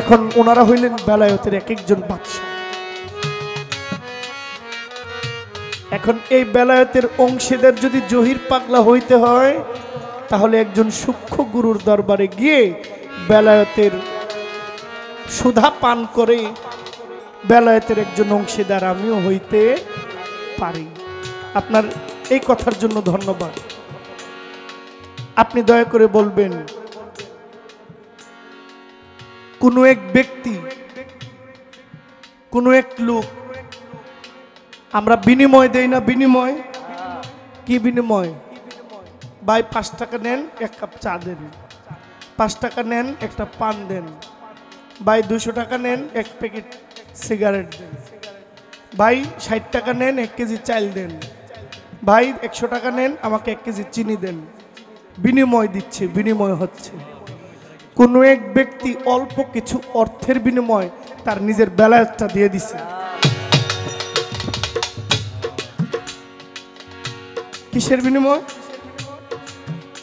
এখন ওনারা হইলেন বেলায়েতের এক একজন বাদশা। এখন এই বেলায়েতের অংশীদার যদি জহির পাগলা হইতে হয়, তাহলে একজন সূক্ষ্ম গুরুর দরবারে গিয়ে বেলায়েতের সুধা পান করে বেলায়েতের একজন অংশীদার আমিও হইতে পারি। আপনার এই কথার জন্য ধন্যবাদ। আপনি দয়া করে বলবেন, কোন এক ব্যক্তি, কোন এক লোক, আমরা বিনিময় দেই না? বিনিময় কি? বিনিময় ভাই 5 টাকা নেন, 1 কাপ চা দেন। 5 টাকা নেন, একটা পান দেন। ভাই 200 টাকা নেন, 1 প্যাকেট সিগারেট দেন। ভাই 60 টাকা নেন, 1 কেজি চাল দেন। ভাই 100 টাকা নেন, আমাকে 1 কেজি চিনি দেন। বিনিময় দিচ্ছে, বিনিময় হচ্ছে। কোন এক ব্যক্তি অল্প কিছু অর্থের বিনিময় তার নিজের বেলায়েতটা দিয়ে দিছে। কিসের বিনিময়?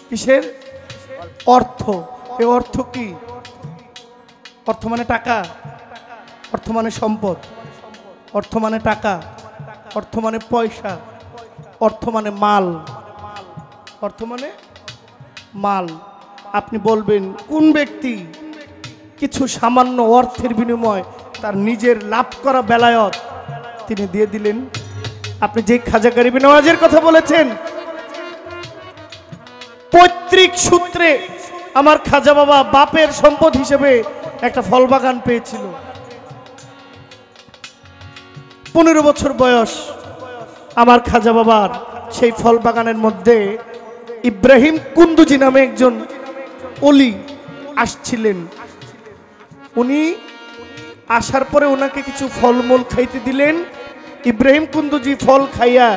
কিসের? অর্থ। এই অর্থ কি? অর্থ মানে টাকা, অর্থ মানে সম্পদ, অর্থ মানে টাকা, অর্থ মানে পয়সা, অর্থ মানে মাল, অর্থ মানে মাল। আপনি বলবেন কোন ব্যক্তি কিছু সামান্য অর্থের বিনিময় তার নিজের লাভ করা বেলায়েত তিনি দিয়ে দিলেন? আপনি যে খাজা গরিব নওয়াজের কথা বলেছেন, পৈতৃক সূত্রে আমার খাজা বাবা বাপের সম্পদ হিসেবে একটা ফল বাগান পেয়েছিল। 15 বছর বয়স আমার খাজা বাবার। সেই ফল বাগানের মধ্যে ইব্রাহিম কুন্দুজি নামে একজন ওলি আসছিলেন। উনি আসার পরে ওনাকে কিছু ফলমূল খাইতে দিলেন। ইব্রাহিম কুন্দুজি ফল খাইয়া,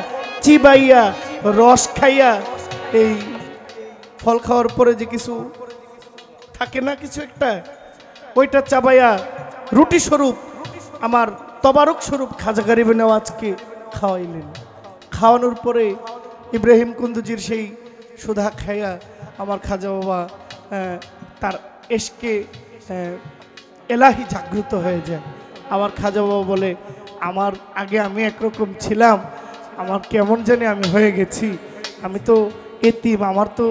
চিবাইয়া, রস খাইয়া, এই ফল খাওয়ার পরে যে কিছু থাকে না, কিছু একটা, ওইটা চাবাইয়া রুটি স্বরূপ, আমার তবারক স্বরূপ খাজা গরিব নওয়াজকে খাওয়াইলেন। খাওয়ানোর পরে ইব্রাহিম কুন্দুজির সেই সুধা খাইয়া আমার খাজা বাবা তার এশকে এলাহি জাগ্রত হয়ে যায়। আমার খাজা বাবা বলে, আমার আগে আমি একরকম ছিলাম, আমার কেমন জানি আমি হয়ে গেছি, আমি তো এতিম, আমার তো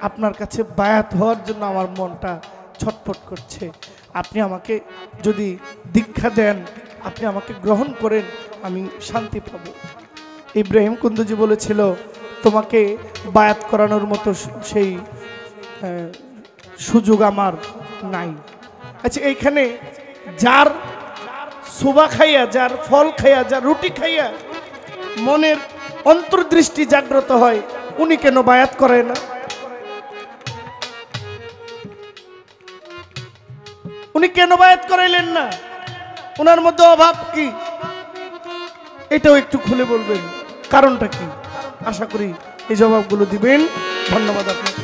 আপনার কাছে বায়াত হওয়ার জন্য আমার মনটা ছটফট করছে। আপনি আমাকে যদি দীক্ষা দেন, আপনি আমাকে গ্রহণ করেন, আমি শান্তি পাব। ইব্রাহিম কুন্দুজি বলেছিল, তোমাকে বায়াত করানোর মতো সেই সুযোগ আমার নাই। আচ্ছা, এইখানে যার সুবা খাইয়া, যার ফল খাইয়া, যার রুটি খাইয়া মনের অন্তর্দৃষ্টি জাগ্রত হয়, উনি কেন বায়াত করে না? উনি কেন বায়াত করাইলেন না? ওনার মধ্যে অভাব কি? এটাও একটু খুলে বলবেন, কারণটা কি? আশা করি এই জবাবগুলো দিবেন। ধন্যবাদ আপনাকে।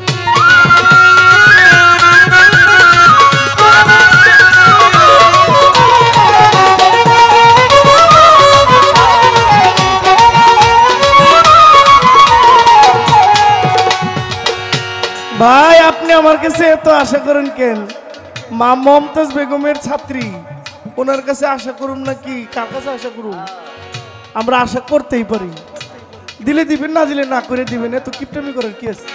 ভাই আপনি আমার কাছে এত আশা করেন কেন? মা মমতাজ বেগমের ছাত্রী, ওনার কাছে আশা করুন নাকি কার কাছে আশা করুন? আমরা আশা করতেই পারি, দিলে দিবেন, না দিলে না করে দিবেন। এত কিপটামি করার কি আছে?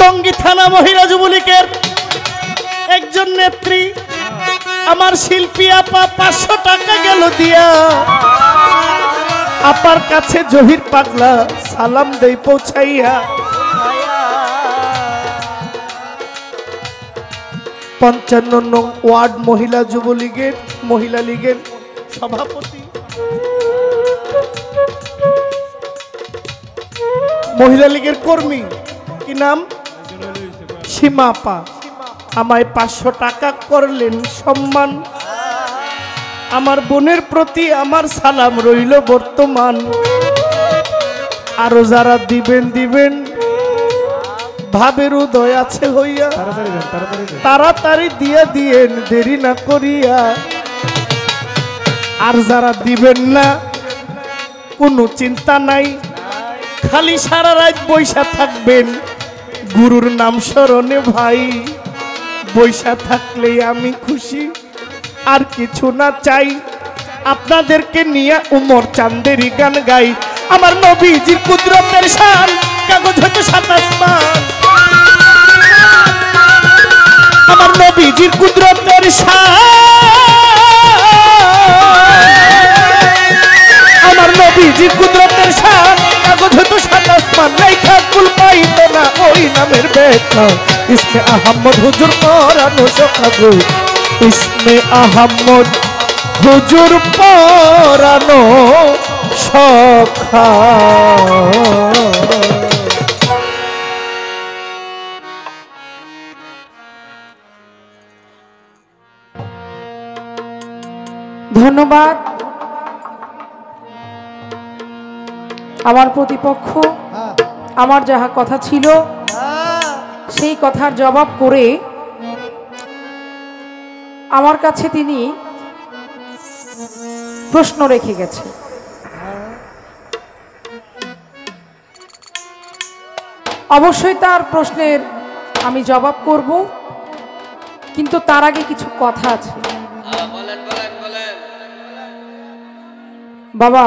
টঙ্গী থানা মহিলা যুবলীগের একজন নেত্রী আমার শিল্পী আপা 500 টাকা গেল দিয়া আপার কাছে জহির পাগলা সালাম দেই পৌঁছাইয়া। 55 নং ওয়ার্ড মহিলা যুবলীগের মহিলা লীগের সভাপতি, মহিলা লীগের কর্মী, কি নাম? সীমা আপা আমায় 500 টাকা করলেন সম্মান। আমার বোনের প্রতি আমার সালাম রইল বর্তমান। আরো যারা দিবেন দিবেন, ভাবের উদয় আছে হইয়া, তাড়াতাড়ি দিয়ে দিয়েন দেরি না করিয়া। আর যারা দিবেন না কোনো চিন্তা নাই, খালি সারা রাত বৈশা থাকবেন গুরুর নাম স্মরণে ভাই। বৈশা থাকলেই আমি খুশি, আর কিছু না চাই। আপনাদেরকে নিয়ে উমর চাঁদেরই গান গাই। আমার নবীজির কুদরতের শান, কাগজ হতে 7 আসমান। আমার নবীজির কুদরতের শান, আমার নবীজির কুদরতের শান, কাগজ হতে 7 আসমান। লেখা কুল পাইত না ওই নামের ব্যাখ্যা। ইসমে আহমদ হুজুর পরানো সখাগো, ইসমে আহমদ হুজুর পরানো সখা। ধন্যবাদ। আমার প্রতিপক্ষ আমার যাহা কথা ছিল সেই কথার জবাব করে আমার কাছে তিনি প্রশ্ন রেখে গেছে। অবশ্যই তার প্রশ্নের আমি জবাব করব, কিন্তু তার আগে কিছু কথা আছে। বাবা,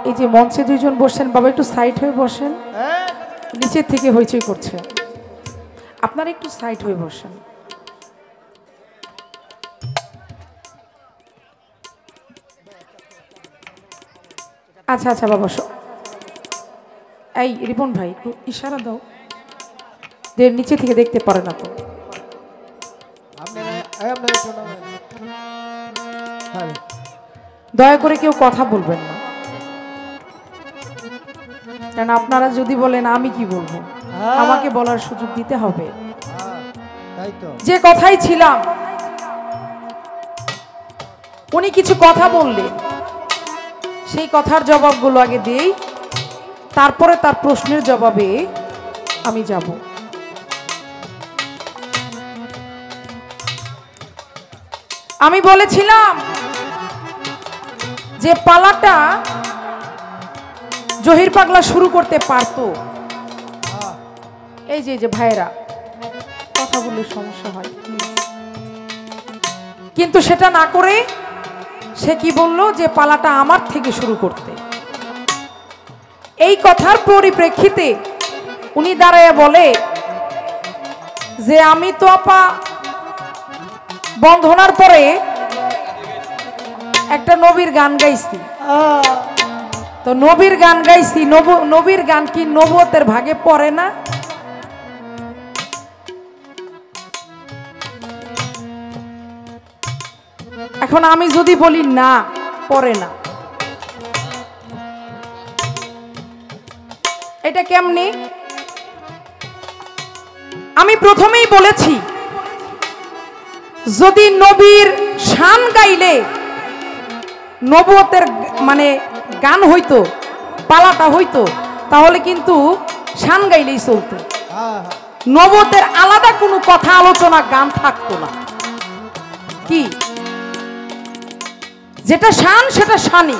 এই যে মঞ্চে দুইজন বসছেন, বাবা একটু সাইড হয়ে বসেন, নিচের থেকে হইচই করছে, আপনারা একটু সাইড হয়ে বসেন। আচ্ছা আচ্ছা বাবা, এই রিপন ভাই একটু ইশারা দাও, নিচে থেকে দেখতে পারে না তো। দয়া করে কেউ কথা বলবেন না, কারণ আপনারা যদি বলেন আমি কি বলবো, আমাকে বলার সুযোগ দিতে হবে। যে কথাই ছিলাম, উনি কিছু কথা বললেন, সেই কথার জবাবগুলো আগে দেই, তারপরে তার প্রশ্নের জবাবে আমি যাব। আমি বলেছিলাম যে পালাটা জহির পাগলা শুরু করতে পারতো। এই যে ভাইয়েরা কথা বললে সমস্যা হয়, কিন্তু সেটা না করে সে কি বলল যে পালাটা আমার থেকে শুরু করতে। এই কথার পরিপ্রেক্ষিতে উনি দাঁড়ায় বলে যে আমি তো আপা বন্ধনার পরে একটা নবীর গান গাইছি, তো নবীর গান গাইছি, নবীর গান কি নবুয়তের ভাগে পড়ে না? এখন আমি যদি বলি না, পড়ে না। এটা কেমনি? আমি প্রথমেই বলেছি, যদি নবীর শান গাইলে নবুয়তের মানে গান হইতো, পালাটা হইতো, তাহলে কিন্তু শান গাইলেই চলতো, নবুয়তের আলাদা কোনো কথা আলোচনা গান থাকতো না। কি যেটা শান সেটা শানি,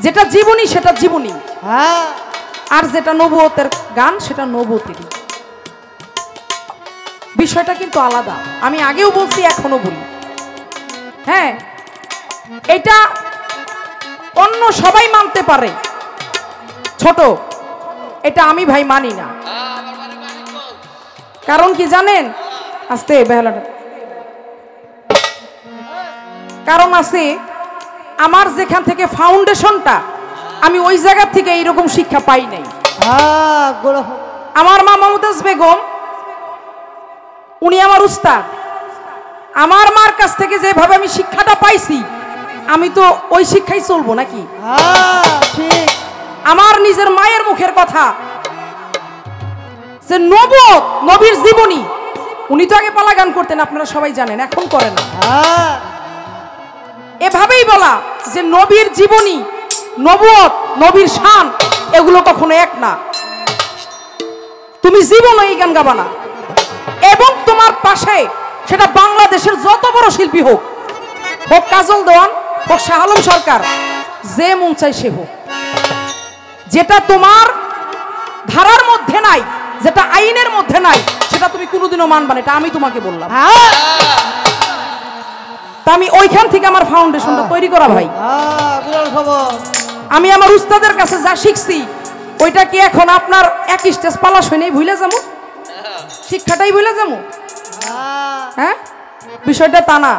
যেটা জীবনী সেটা জীবনী, আর যেটা নবুয়তের গান সেটা নবুয়তেরই। বিষয়টা কিন্তু আলাদা। আমি আগেও বলছি, এখনো বলি। হ্যাঁ, এটা অন্য সবাই মানতে পারে ছোট, এটা আমি ভাই মানি না। কারণ কি জানেন? আস্তে বেহালাটা কারণ আছে, আমার যেখান থেকে ফাউন্ডেশনটা, আমি ওই জায়গা থেকে এইরকম শিক্ষা পাই নাই। আমার মা মমতাজ বেগম, উনি আমার উস্তাদ। আমার মার কাছ থেকে যেভাবে আমি শিক্ষাটা পাইছি, আমি তো ওই শিক্ষাই চলবো নাকি? আমার নিজের মায়ের মুখের কথা যে নবুয়ত, নবীর জীবনী, উনি তো আগে পালা গান করতেন, আপনারা সবাই জানেন, এখন করেন না। এভাবেই বলা যে নবীর জীবনী, নবুয়ত, নবীর শান, এগুলো কখনো এক না। তুমি জীবনে এই গান গাবা না, এবং তোমার পাশে সেটা বাংলাদেশের যত বড় শিল্পী হোক, হোক কাজল দেওয়ান, হোক শাহ আলম সরকার, যে মন চাই সে হোক, যেটা তোমার ধারার মধ্যে নাই, যেটা আইনের মধ্যে নাই, সেটা তুমি কোনোদিনও মানবা না। এটা আমি তোমাকে বললাম। তা আমি ওইখান থেকে আমার ফাউন্ডেশনটা তৈরি করা ভাই। আমি আমার উস্তাদের কাছে যা শিখছি, ওইটা কি এখন আপনার এক স্টেজ পালা শুনেই ভুলে যাবো? শিক্ষাটাই ভুলে যাবো? হ্যাঁ, বিষয়টা তা না।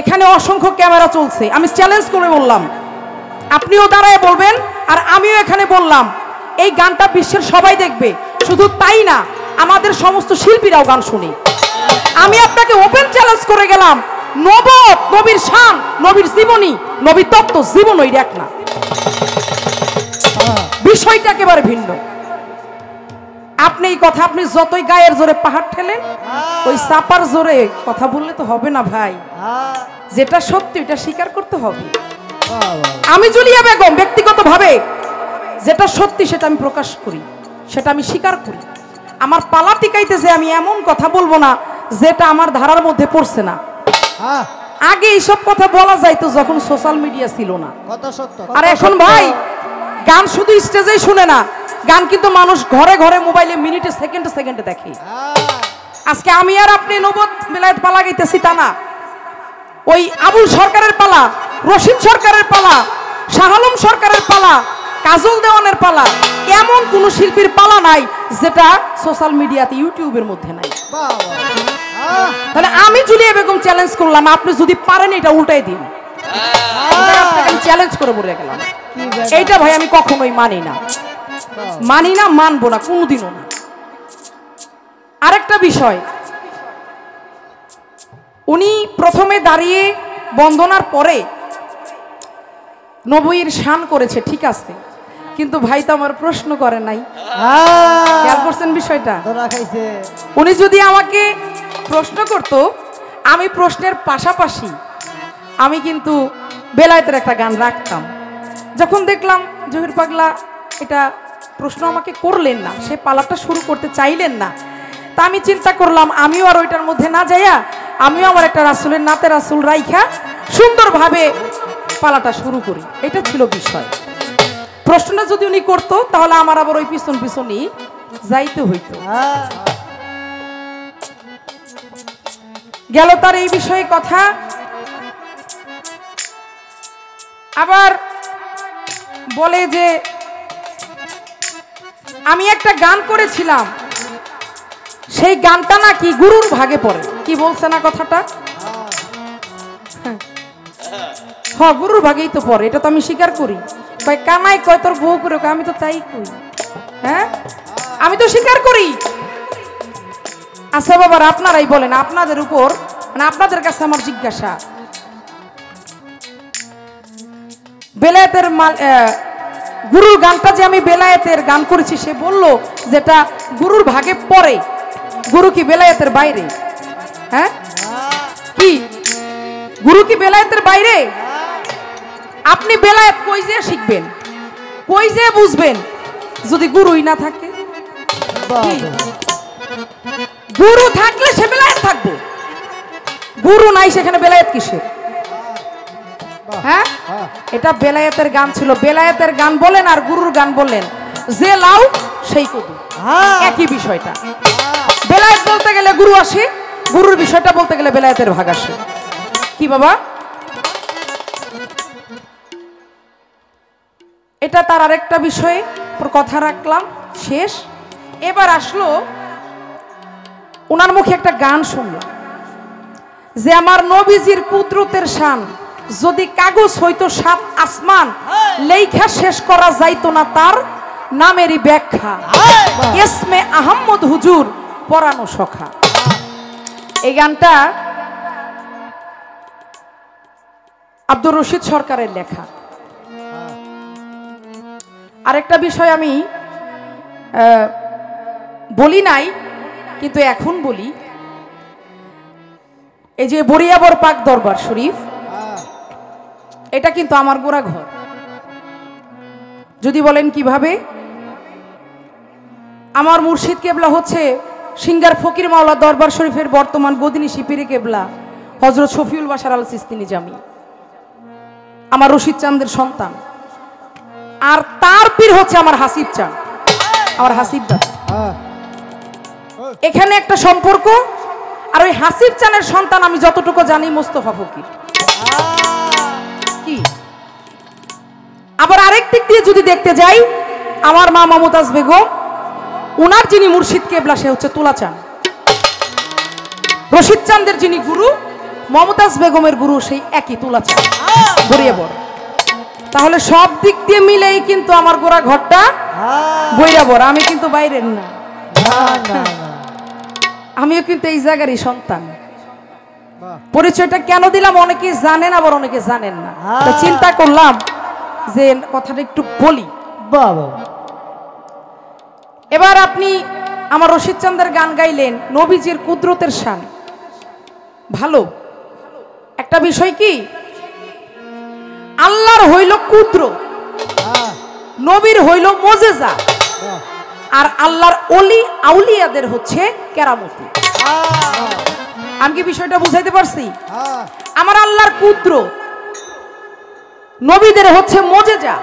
এখানে অসংখ্য ক্যামেরা চলছে, আমি চ্যালেঞ্জ করে বললাম, আপনিও দাঁড়ায় বলবেন, আর আমিও এখানে বললাম, এই গানটা বিশ্বের সবাই দেখবে। শুধু তাই না, আমাদের সমস্ত শিল্পীরাও গান শুনে। আমি আপনাকে ওপেন চ্যালেঞ্জ করে গেলাম, নবুয়ত, নবীর শান, নবীর জীবনী, নবীর তত্ত্ব, জীবন ওই এক না, বিষয়টা একেবারে ভিন্ন। আপনি এই কথা, আপনি যতই গায়ের জোরে পাহাড় ঠেলেন, ওই চাপার জোরে কথা বললে তো হবে না ভাই। যেটা সত্যি ওটা স্বীকার করতে হবে। আমি জুলিয়া বেগম ব্যক্তিগতভাবে যেটা সত্যি সেটা আমি প্রকাশ করি, সেটা আমি স্বীকার করি। আমার পালা টিকাইতে যে আমি এমন কথা বলবো না যেটা আমার ধারার মধ্যে পড়ছে না। আগে এইসব কথা বলা যাইতো যখন সোশ্যাল মিডিয়া ছিল না। আর এখন ভাই গান শুধু স্টেজেই শুনে না, গান কিন্তু মানুষ ঘরে ঘরে মোবাইলে মিনিটে সেকেন্ডে সেকেন্ডে দেখে। আজকে আমি আর আপনি নবদ বেলায়েত পালা গাইতেছি তা না, ওই আবুল সরকারের পালা, রশিদ সরকারের পালা, শাহ আলম সরকারের পালা, কাজল দেওয়ানের পালা, এমন কোন শিল্পীর পালা নাই যেটা সোশ্যাল মিডিয়াতে ইউটিউবের মধ্যে নাই। তাহলে আমি জুলিয়া বেগম চ্যালেঞ্জ করলাম, আপনি যদি পারেন এটা উল্টাই দিন। আপনাকে চ্যালেঞ্জ করে বলে গেলাম, এইটা ভাই আমি কখনোই মানি না, মানি না, মানবো না, কোনোদিনও না। আরেকটা বিষয়, উনি প্রথমে দাঁড়িয়ে বন্দনার পরে নবীর শান করেছে, ঠিক আছে, কিন্তু ভাই তো আমার প্রশ্ন করে নাই। খেয়াল করছেন বিষয়টা? উনি যদি আমাকে প্রশ্ন করত, আমি প্রশ্নের পাশাপাশি আমি কিন্তু বেলায়েতের একটা গান রাখতাম। যখন দেখলাম জহির পাগলা এটা প্রশ্ন আমাকে করলেন না, সে পালাটা শুরু করতে চাইলেন না, তা আমি চিন্তা করলাম আমিও আর ওইটার মধ্যে না যাইয়া আমিও আমার একটা রাসূলের নাতে রাসূল রাইখা সুন্দরভাবে পালাটা শুরু করি। এটা ছিল বিষয়। প্রশ্নটা যদি উনি করতো তাহলে আমার আবার ওই পিছন পিছনই যাইতে হইতো। গেল তার এই বিষয়ে কথা। আবার বলে যে আমি একটা গান করেছিলাম, সেই গানটা নাকি গুরুর ভাগে পড়ে। কি বলছে না কথাটা? হ্যাঁ, গুরুর ভাগেই তো পড়ে, এটা তো আমি স্বীকার করি। কয় কামাই কয় তোর বউ করে, আমি তো তাই করি। হ্যাঁ, আমি তো স্বীকার করি। আচ্ছা বাবার, আপনারাই বলেন, আপনাদের উপর মানে আপনাদের কাছে আমার জিজ্ঞাসা, বেলায়েতের গুরুর গানটা যে আমি বেলায়েতের গান করেছি, সে বলল যেটা গুরুর ভাগে পড়ে। গুরু কি বেলায়েতের বাইরে? হ্যাঁ, কি গুরু কি বেলায়েতের বাইরে? আপনি বেলায়েত কই যে শিখবেন, কই যে বুঝবেন যদি গুরুই না থাকে? গুরু থাকলে সে বেলায়েত থাকবে, গুরু নাই সেখানে বেলায়েত কিসের? হ্যাঁ, এটা বেলায়েতের গান ছিল। বেলায়েতের গান বলেন আর গুরুর গান বলেন, যে লাউ সেই কদু, একই বিষয়টা। বেলায়েত বলতে গেলে গুরু আসে, গুরুর বিষয়টা বলতে গেলে বেলায়েতের ভাগ আসে। কি বাবা, এটা তার আরেকটা বিষয়ে কথা রাখলাম, শেষ। এবার আসলো ওনার মুখে একটা গান শুনলাম যে আমার নবীজির কুদরতের শান যদি কাগজ হইতো সাত আসমান, লেখা শেষ করা যাইতো না তার নামেরই ব্যাখ্যা। ইসমে আহমদ হুজুর পরানো সখা। এই গানটা আব্দুর রশিদ সরকারের লেখা। আরেকটা বিষয় আমি বলি নাই, কিন্তু এখন বলি। এই যে বরিয়াবর পাক দরবার শরীফ, এটা কিন্তু আমার গোড়া ঘর। যদি বলেন কিভাবে, আমার মুর্শিদ কেবলা হচ্ছে সিঙ্গার ফকির মাওলা দরবার শরীফের বর্তমান গদিনী শিপিরে কেবলা হযরত শফিউল বাশার আল সিস্তি নিজামী, আমার রশিদ চাঁদের সন্তান। আর তার পীর হচ্ছে আমার হাসিব চাঁদ, আমার হাসিব দাদা। এখানে একটা সম্পর্ক। আর ওই হাসিব চাঁদের সন্তান আমি যতটুকু জানি মোস্তফা ফকির। কি আবার আরেক দিক দিয়ে যদি দেখতে যাই, আমার মা মমতাজ বেগম, উনার যিনি মুর্শিদ কেবলা সে হচ্ছে তুলা চাঁদ। রশিদ চাঁদের যিনি গুরু, মমতাজ বেগমের গুরু সেই একই তুলা চাঁদ, বরিয়াবর। তাহলে সব দিক দিয়ে মিলেই কিন্তু আমার গোড়া ঘরটা বরিয়াবর। আমি কিন্তু বাইরের না, আমিও কিন্তু এই জায়গারই সন্তান। পরিচয়টা কেন দিলাম অনেকে জানেন, আবার অনেকে জানেন না। তো চিন্তা করলাম যে কথাটা একটু বলি। এবার আপনি আমার রশিদ চাঁদের গান গাইলেন, নবীজির কুদরতের শান। ভালো একটা বিষয় কি, আল্লাহর হইল কুদরত, নবীর হইল মুজিজা, আর আল্লাহর ওলি আউলিয়াদের হচ্ছে কেরামতি। আমি কি বিষয়টা বুঝাইতে পারছি? আমার আল্লাহর কুদরত, নবীদের হচ্ছে মুজিজা,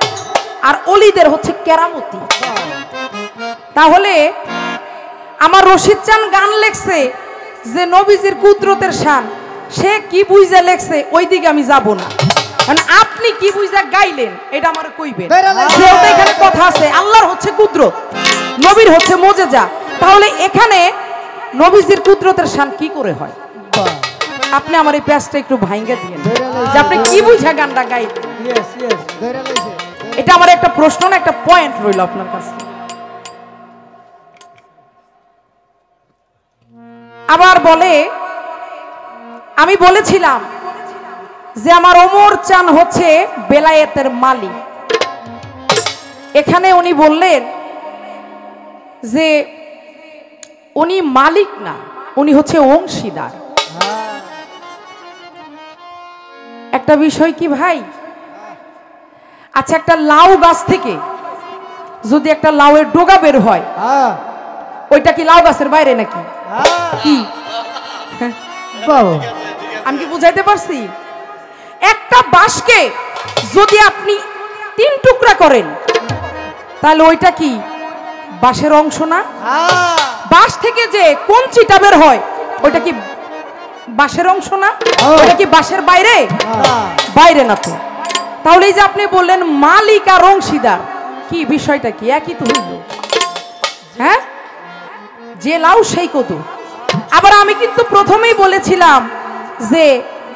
আর ওলিদের হচ্ছে কেরামতি। তাহলে আমার রশিদ চাঁদ গান লেখছে যে নবীজির কুদরতের শান, সে কি বুঝা লেখছে ওই দিকে আমি যাব না। কারণ আপনি কি বুঝা গাইলেন এটা আমার কইবেন। যেহেতু এখানে কথা আছে আল্লাহর হচ্ছে কুদরত, নবীর হচ্ছে মুজিজা, তাহলে এখানে নবীজির কুদরতের শান কি করে হয়? আপনি আমার এই পেজটা একটু ভাঙ্গে দিয়েন যে আপনি কি বুঝা গানটা গাইবেন। এটা আমার একটা প্রশ্ন না, একটা পয়েন্ট রইল আপনার কাছে। আবার বলে, আমি বলেছিলাম যে আমার ওমর চাঁদ হচ্ছে বেলায়েতের মালিক। এখানে উনি বললেন যে উনি মালিক না, উনি হচ্ছে অংশীদার। একটা বিষয় কি ভাই, আচ্ছা একটা লাউ গাছ থেকে যদি একটা লাউয়ের ডোগা বের হয়, ওইটা কি লাউ গাছের বাইরে নাকি? কি আমি কি বুঝাইতে পারছি? একটা বাঁশকে যদি আপনি 3 টুকরা করেন, তাহলে ওইটা কি বাঁশের অংশ না? বাঁশ থেকে যে কঞ্চিটা বের হয়, ওইটা কি বাঁশের অংশ না? ওইটা কি বাঁশের বাইরে? বাইরে না তো। তাহলে এই যে আপনি বললেন মালিক আর অংশীদার, কি বিষয়টা কি? একই তো হইল। হ্যাঁ, যে লাউ সেই কদু। আবার আমি কিন্তু প্রথমেই বলেছিলাম যে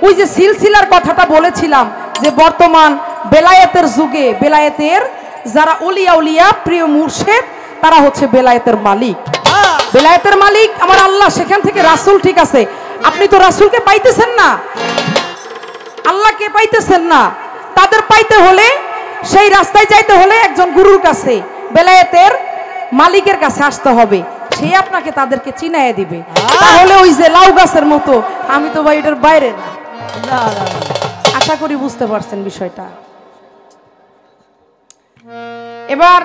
ওই যে সিলসিলার কথাটা বলেছিলাম যে বর্তমান বেলায়েতের যুগে বেলায়েতের যারা ওলিয়া উলিয়া প্রিয় মুর্শিদ, তারা হচ্ছে বেলায়েতের মালিক। বেলায়েতের মালিক আমার আল্লাহ। সেখান থেকে রাসূল, ঠিক আছে, আপনি তো রাসূলকে পাইতেছেন না, আল্লাহকে পাইতেছেন না। তাদের পাইতে হলে সেই রাস্তায় যাইতে হলে একজন গুরুর কাছে, বেলায়েতের মালিকের কাছে আসতে হবে, সে আপনাকে তাদেরকে চিনাইয়ে দিবে। তাহলে ওই যে লাউ গাছের মতো, আমি তো ভাই এটার বাইরে না। আশা করি বুঝতে পারছেন বিষয়টা। এবার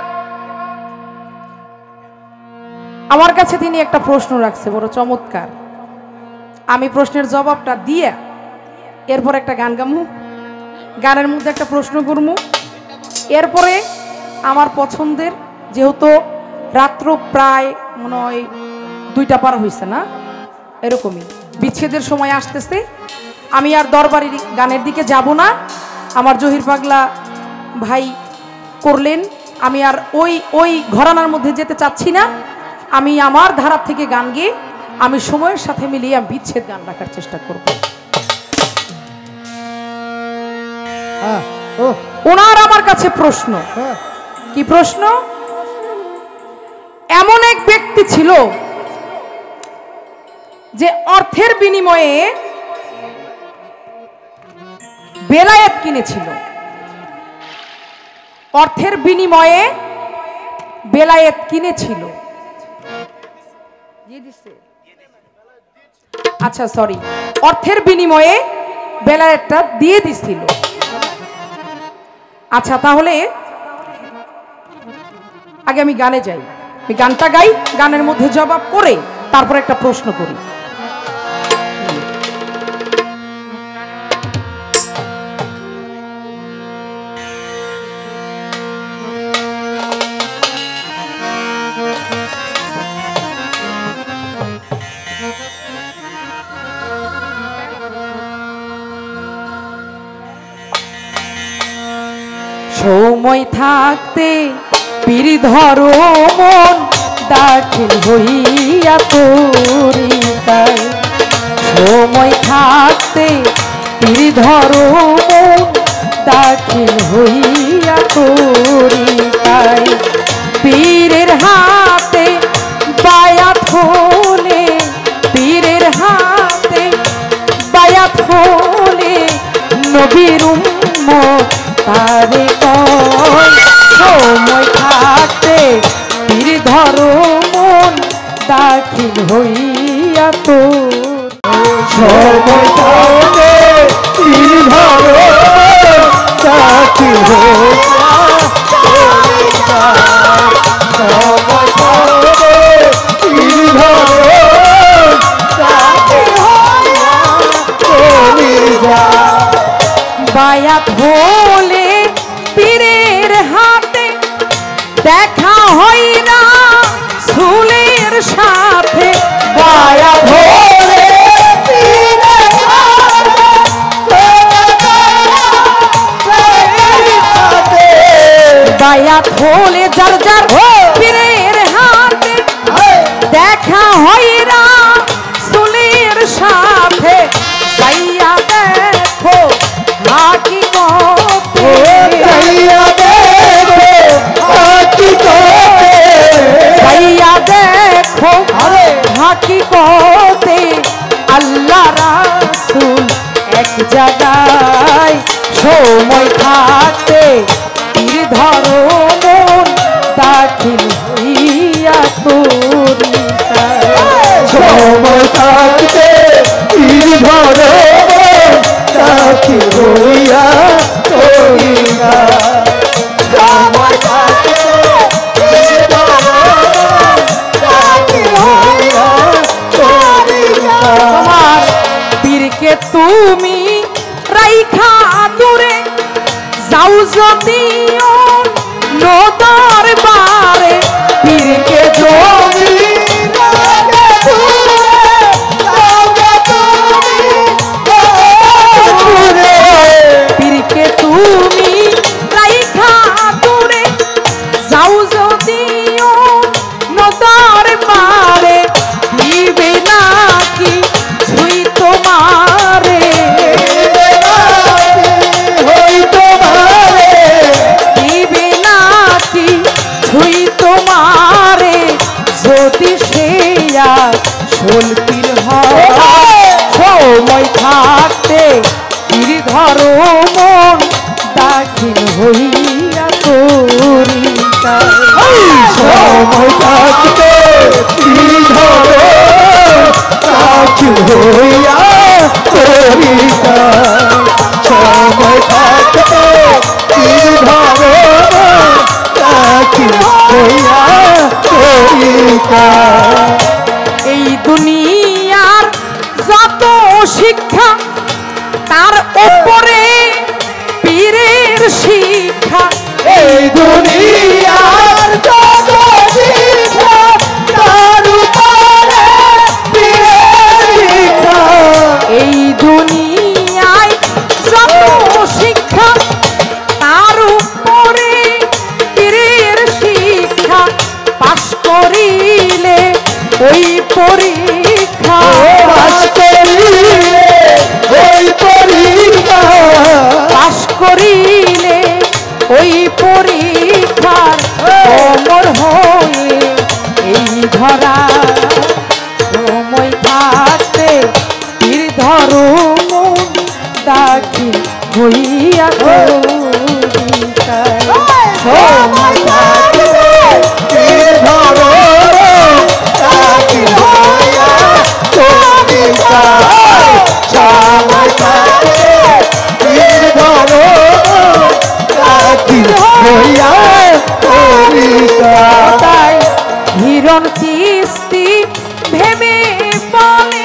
আমার কাছে তিনি একটা প্রশ্ন রাখছে, বড় চমৎকার। আমি প্রশ্নের জবাবটা দিয়ে এরপর একটা গান গামু, গানের মধ্যে একটা প্রশ্ন করমু, এরপরে আমার পছন্দের, যেহেতু রাত্র প্রায় মনে হয় 2টা পার হয়েছে না, এরকমই বিচ্ছেদের সময় আসতেছে, আমি আর দরবারি গানের দিকে যাব না। আমার জহির পাগলা ভাই করলেন, আমি আর ওই ঘরানার মধ্যে যেতে চাচ্ছি না। আমি আমার ধারা থেকে গান গেয়ে আমি সময়ের সাথে মিলিয়ে আমি বিচ্ছেদ গান রাখার চেষ্টা করব। ওনার আমার কাছে প্রশ্ন, কি প্রশ্ন? এমন এক ব্যক্তি ছিল যে অর্থের বিনিময়ে বেলায়েত কিনেছিল, অর্থের বিনিময়ে বেলায়েত কিনেছিল। আচ্ছা সরি, অর্থের বিনিময়ে বেলায়েতটা দিয়ে দিছিল। আচ্ছা তাহলে আগে আমি গানে যাই, আমি গানটা গাই, গানের মধ্যে জবাব করে তারপর একটা প্রশ্ন করি। সময় থাকতে পীর ধরো মন দাখিল হইয়া তোরি তাই, সময় থাকতে পীর ধরো মন দাখিল হইয়া তোরি তাই, পীরের হাতে বায়াত হলে, পীরের হাতে বায়াত হলে নবীর উম্মত তারে কয়, সময় থাকতে পীর ধরো মন দাখিল হইয়া তো, সময় থাকতে পীর ধরো দাখিল হইয়া তোরি তাই, সময় থাকতে পীর ধরো দাখিল হইয়া তোরি তাই। বায়াত হলে পীরের হাতে দেখা হয় না সুলের সাথে, বায়াত হলে পীরের হাতে বায়াত হলে যার যার পীরের হাতে দেখা হয় না সুলের সাথে, যাইয়া দেখো হাকিকতে, যাইয়া দেখো হাকিকতে, যাইয়া দেখো হাকিকতে, আল্লাহ রাসূল এক জায়গায়, সময় থাকতে পীর ধরো মন দাখিল হইয়া তোরি তাই, সময় থাকতে পীর ধরো দাখিল হইয়া তোরি তাই, সময় থাকতে পীর ধরো দাখিল হইয়া তোরি তাই। তোমার পীরকে তুমি রাইখা দূরে যাও যদিও নদর বারে, পীরকে তুমি পীরকে তুমি রাইখা দূরে যাও যদিও নদর বারে, দিবে নাকি ছুঁই তোমারে, দিবে নাকি ছুঁই তোমারে, তরিকা। এই দুনিয়ার যত শিক্ষা তার উপরে পীরের শিক্ষা। এই দুনিয়ার যত শিক্ষা তার উপরে পীরের শিক্ষা। এই দুনিয়ায় যত শিক্ষা তার উপরে পীরের শিক্ষা। পাশ করিলে ওই পরীক্ষা, পাশ করিলে ওই পরীক্ষা, পাশ করিলে ওই পরীক্ষার অমর হয়ে এই ধরা সময় থাকতে তীর ধরো মন দাখিল হইয়া কবিতা। সময় থাকতে তীর ধরো দাখিল হইয়া কবিতা। সময় থাকতে তীর ধরো দাখিল হইয়া কবিতা। তাই হিরণ কিস্তি ভেবে বলে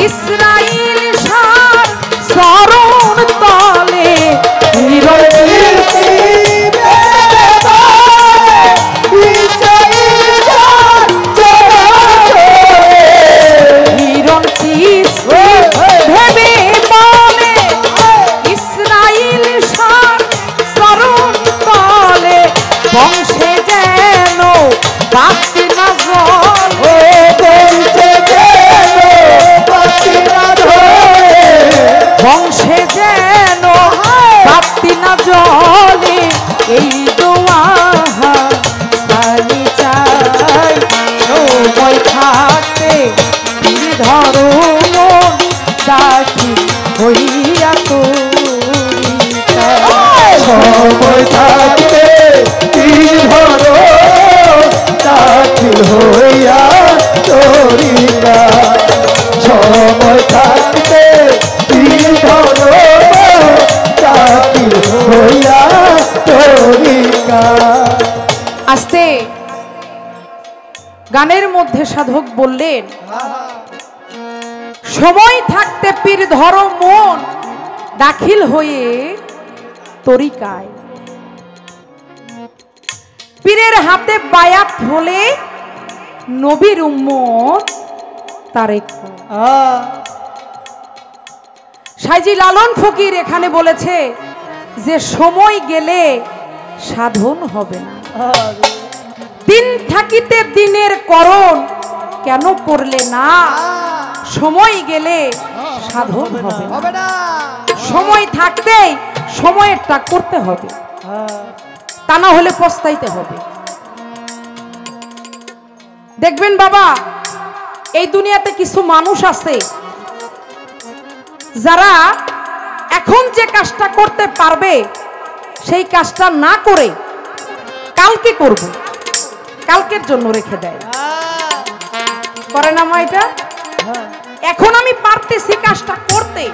ইসরাইল সার চরণ তলে। হিরণ কিস্তি হিরণ কিস্তি ভেবে বলে ইসরাইল সার চরণ তলে। বংশে যেন বাঁচতে না জলে, বংশে যেন বাঁচতে না জলে। এই দোয়া আমি চাই সময় থাকতে তীর ধরো মন দাখিল হইয়া কবিতা। সময় থাকতে তীর ধরো দাখিল হইয়া তরিকা। সময় থাকতে তীর ধরো দাখিল হইয়া তরিকা। আস্তে গানের মধ্যে সাধক বললেন সময় থাকতে পীর ধরো মন দাখিল হয়ে তরিকায়। পীরের হাতে বায়াত হলে নবীর উম্মত তারেক হয়। সাইজি লালন ফকির এখানে বলেছে যে সময় গেলে সাধন হবে না। দিন থাকিতে দিনের করণ কেন করলে না? সময় গেলে সাধন হবে না। সময় থাকতেই সময়েরটা করতে হবে, তা না হলে পস্তাইতে হবে। দেখবেন বাবা, এই দুনিয়াতে কিছু মানুষ আছে যারা এখন যে কাজটা করতে পারবে সেই কাজটা না করে কালকে করব, কালকের জন্য রেখে দেয়। করে না মা এটা? এখন আমি পারতেছি কাজটা করতে,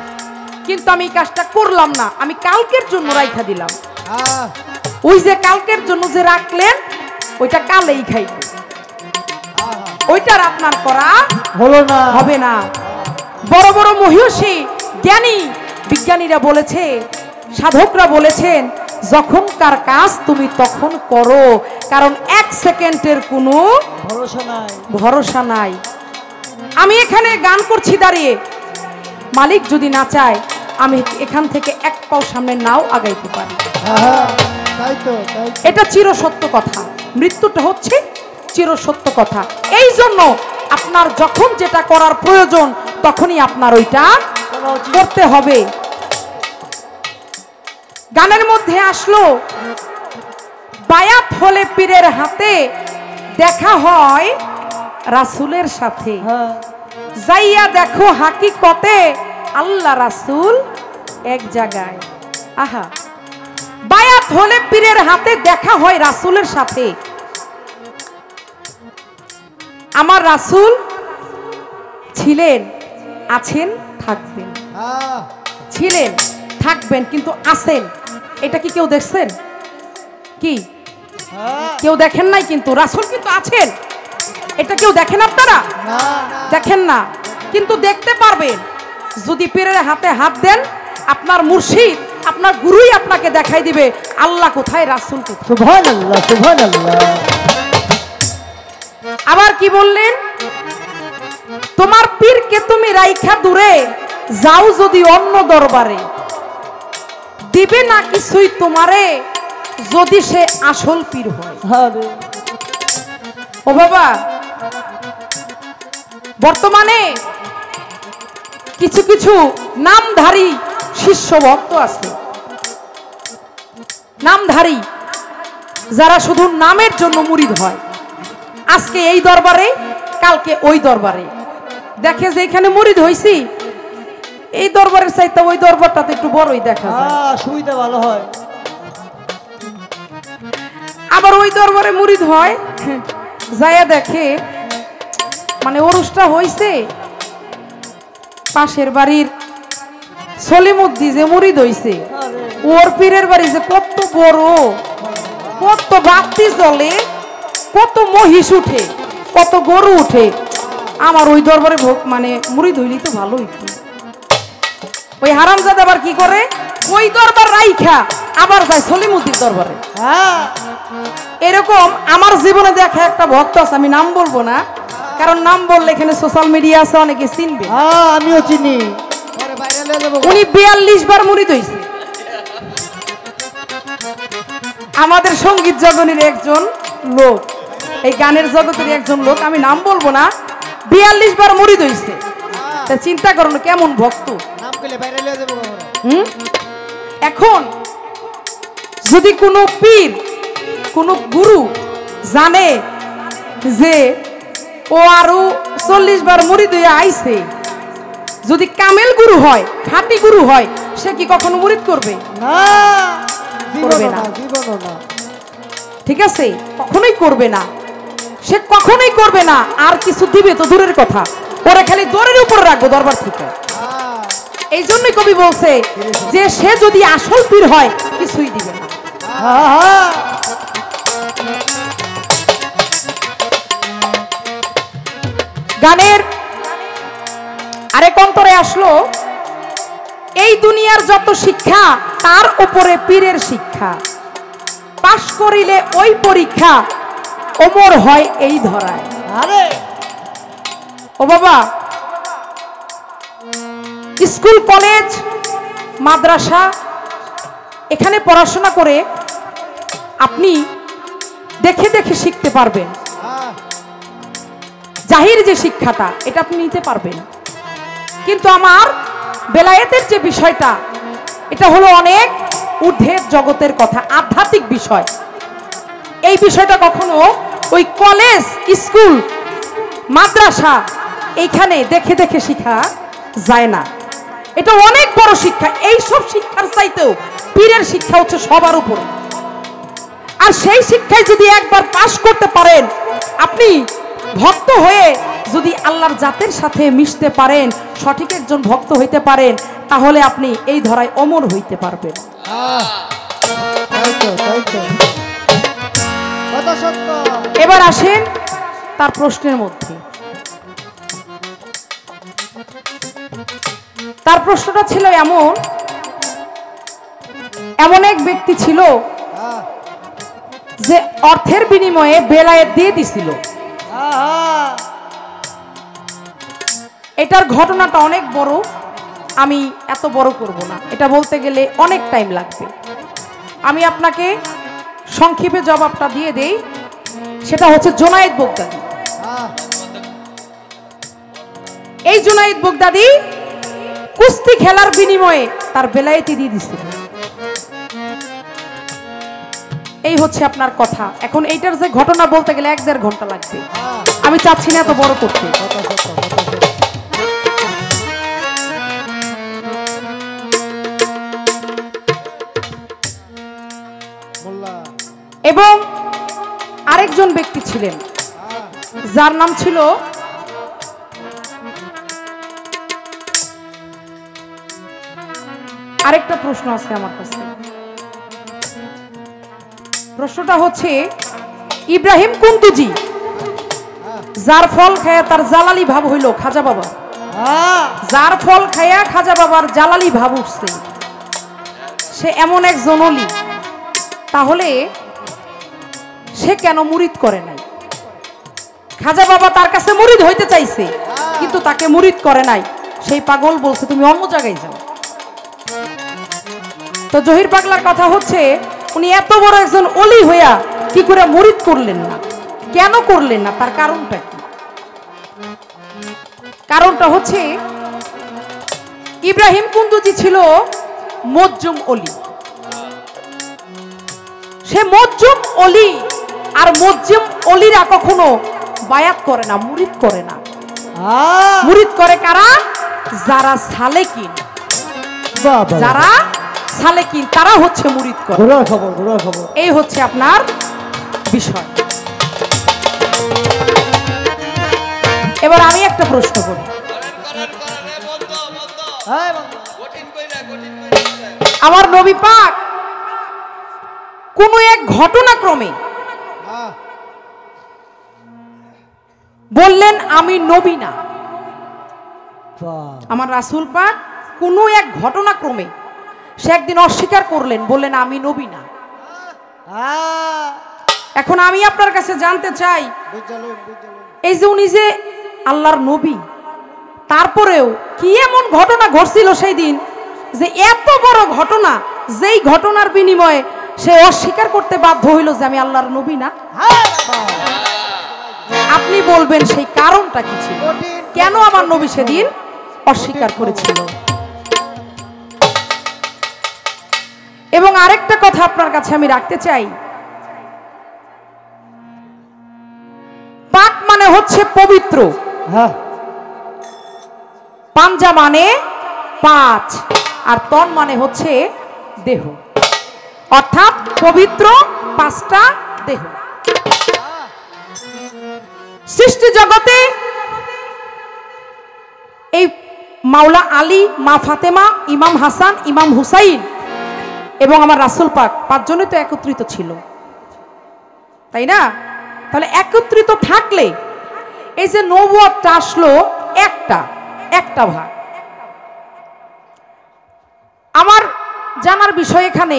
কিন্তু আমি কাজটা করলাম না, আমি কালকের জন্য রাখা দিলাম। ওই যে কালকের জন্য যে রাখলেন ওইটা কালেই খাইবে, ওইটার আপনার করা হলো না, হবে না। বড় বড় মহিষী জ্ঞানী বিজ্ঞানীরা বলেছে, সাধকরা বলেছেন যখনকার কাজ তুমি তখন করো, কারণ এক সেকেন্ডের কোনো ভরসা নাই। আমি এখানে গান করছি দাঁড়িয়ে, মালিক যদি না চায় আমি এখান থেকে এক পাও সামনে নাও আগাইতে পারি। এটা চিরসত্য কথা, মৃত্যুটা হচ্ছে চিরসত্য কথা। এই জন্য আপনার যখন যেটা করার প্রয়োজন তখনই আপনার ওইটা করতে হবে। গানের মধ্যে আসলো বায়াত হলে পীরের হাতে দেখা হয় রাসূলের সাথে, যাইয়া দেখো হাকিকতে আল্লাহ রাসূল এক জায়গায়। আহা, বায়াত হলে পীরের হাতে দেখা হয় রাসূলের সাথে। আমার রাসূল ছিলেন, আছেন, থাকবেন। ছিলেন, থাকবেন, কিন্তু আছেন, এটা কি কেউ দেখছেন? কি কেউ দেখেন নাই? কিন্তু রাসূল কিন্তু আছেন, এটা কেউ দেখেন আপনারা? দেখেন না, কিন্তু দেখতে পারবেন যদি পীরের হাতে হাত দেন। আপনার মুর্শিদ, আপনার গুরুই আপনাকে দেখাই দিবে আল্লাহ কোথায়, রাসূল কোথায়। সুবহানাল্লাহ, সুবহানাল্লাহ। আবার কি বললেন? তোমার পীরকে তুমি রাইখা দূরে যাও যদি অন্য দরবারে, দিবে না কিছুই তোমারে যদি সে আসল পীর হয়। ও বাবা, বর্তমানে কিছু কিছু নামধারী শিষ্য ভক্ত আছে, নামধারী যারা শুধু নামের জন্য মুরিদ হয়। আজকে এই দরবারে, কালকে ওই দরবারে, দেখে যে এখানে মুরিদ হইছি, এই দরবারের চাইতে ওই দরবারটাতে একটু বড়ই দেখা যায়, সুবিধা ভালো হয়। আবার ওই দরবারে মুরিদ হয়, যায়া দেখে মানে ওরসটা হইছে পাশের বাড়ির সলিমুদ্দি যে মুরিদ হইছে, ওর পীরের বাড়ি যে কত বড়, কত বাতি জ্বলে, কত মহিষ উঠে, কত গরু উঠে। আমার ওই দরবারে মানে মুরিদ হইলি তো ভালো হইতো। ওই হারামজাদা আবার কি করে, ওই দরবার রাইখা আবার যায় সলিমুদ্দির দরবারে। এরকম আমার জীবনে দেখা একটা ভক্ত আছে, আমি নাম বলবো না, কারণ নাম বললে এখানে সোশ্যাল মিডিয়া আছে, অনেকে চিনবে। আমিও চিনি। উনি 42 বার মুরিদ হইছে। আমাদের সঙ্গীত জগতের একজন লোক, এই গানের জগতের একজন লোক, আমি নাম বলবো না, 42 বার মুরিদ হইছে। তা চিন্তা করুন কেমন ভক্ত। এখন যদি কোনো পীর, কোনো গুরু জানে যে ও আরো 40 বার মুরিদ হয়ে আইছে, যদি কামেল গুরু হয়, খাঁটি গুরু হয়, সে কি কখনো মুরিদ করবে? করবে না। ঠিক আছে, কখনোই করবে না, সে কখনোই করবে না। আর কিছু দিবে তো দূরের কথা, ওরা খালি দরের উপর রাখবো দরবার থেকে। এই জন্যই কবি বলছে যে সে যদি আসল পীর হয় কিছুই দিবে না। গানের আরেক অন্তরে আসলো, এই দুনিয়ার যত শিক্ষা তার উপরে পীরের শিক্ষা, পাশ করিলে ওই পরীক্ষা ওমর হয় এই ধরায়। ও বাবা, স্কুল, কলেজ, মাদ্রাসা, এখানে পড়াশোনা করে আপনি দেখে দেখে শিখতে পারবেন। জাহির যে শিক্ষাটা, এটা আপনি নিতে পারবেন, কিন্তু আমার বেলায়েতের যে বিষয়টা, এটা হলো অনেক ঊর্ধ্বের জগতের কথা, আধ্যাত্মিক বিষয়। এই বিষয়টা কখনো ওই কলেজ, স্কুল, মাদ্রাসা এইখানে দেখে দেখে শিখা যায় না। এটা অনেক বড় শিক্ষা। এই সব শিক্ষার চাইতেও পীরের শিক্ষা হচ্ছে সবার উপরে। আর সেই শিক্ষায় যদি একবার পাশ করতে পারেন, আপনি ভক্ত হয়ে যদি আল্লাহর জাতের সাথে মিশতে পারেন, সঠিক একজন ভক্ত হইতে পারেন, তাহলে আপনি এই ধরায় অমর হইতে পারবেন। এবার আসেন তার প্রশ্নের মধ্যে। তার প্রশ্নটা ছিল এমন এক ব্যক্তি ছিল যে অর্থের বিনিময়ে বেলায়েত দিয়ে দিছিল। এটার ঘটনাটা অনেক বড়, আমি এত বড় করব না, এটা বলতে গেলে অনেক টাইম লাগবে। আমি আপনাকে সংক্ষেপে জবাবটা দিয়ে দেই। সেটা হচ্ছে জুনায়েদ বগদাদী। এই জুনায়েদ বগদাদী কুস্তি খেলার বিনিময়ে তার বেলায়েতি দিয়ে দিছিল। এই হচ্ছে আপনার কথা। এখন এইটার যে ঘটনা বলতে গেলে 1-1.5 ঘন্টা লাগবে, আমি চাচ্ছি না এত বড় করতে। এবং আরেকজন ব্যক্তি ছিলেন যার নাম ছিল আরেকটা প্রশ্ন আছে আমার কাছে। প্রশ্নটা হচ্ছে ইব্রাহিম কুন্তুজি যার ফল খায়া তার জালালি ভাব হইল খাজা বাবা, যার ফল খায়া খাজা বাবার জালালি ভাব উঠছে, সে এমন একজন অলি, তাহলে সে কেন মুরিদ করে নাই? খাজা বাবা তার কাছে মুরিদ হইতে চাইছে, কিন্তু তাকে মুরিদ করে নাই। সেই পাগল বলছে তুমি অন্য জায়গায় যাও। তো জহির পাগলার কথা হচ্ছে, উনি এত বড় একজন অলি হইয়া কি করে মুরিদ করলেন না? কেন করলেন না? তার কারণটা কি? কারণটা হচ্ছে ইব্রাহিম কুন্দুজি ছিল মজ্জুম অলি। সে মজ্জুম অলি, আর মজ্জুম অলিরা কখনো বায়াত করে না, মুরিদ করে না। মুরিদ করে কারা? যারা সালেকিন, যারা সালেকিন তারা হচ্ছে মুরিদ করে। এই হচ্ছে আপনার বিষয়। এবার আমি একটা প্রশ্ন করি, আমার নবী পাক কোন এক ঘটনাক্রমে বললেন আমি নবী না। আমার রাসূল পাক কোন এক ঘটনাক্রমে সে একদিন অস্বীকার করলেন, বললেন আমি নবী না। এখন আমি আপনার কাছে জানতে চাই, এই যে উনি যে আল্লাহর নবী, তারপরেও কি এমন ঘটনা ঘটছিল সেই দিন যে এত বড় ঘটনা, যেই ঘটনার বিনিময়ে সে অস্বীকার করতে বাধ্য হইল যে আমি আল্লাহর নবী না? আপনি বলবেন সেই কারণটা কি ছিল? কেন আমার নবী সেদিন অস্বীকার করেছিল? এবং আরেকটা কথা আপনার কাছে আমি রাখতে চাই, পাক মানে হচ্ছে পবিত্র, পাঞ্জা মানে পাঁচ, আর তন মানে হচ্ছে দেহ, অর্থাৎ পবিত্র পাঁচটা দেহ। সৃষ্টি জগতে এই মাওলা আলী, মা ফাতেমা, ইমাম হাসান, ইমাম হুসাইন এবং আমার রাসূল পাক পাঁচজনই তো একত্রিত ছিল, তাই না? তাহলে একত্রিত থাকলে এই যে নবুয়তটা আসলো একটা ভাগ। আমার জানার বিষয় এখানে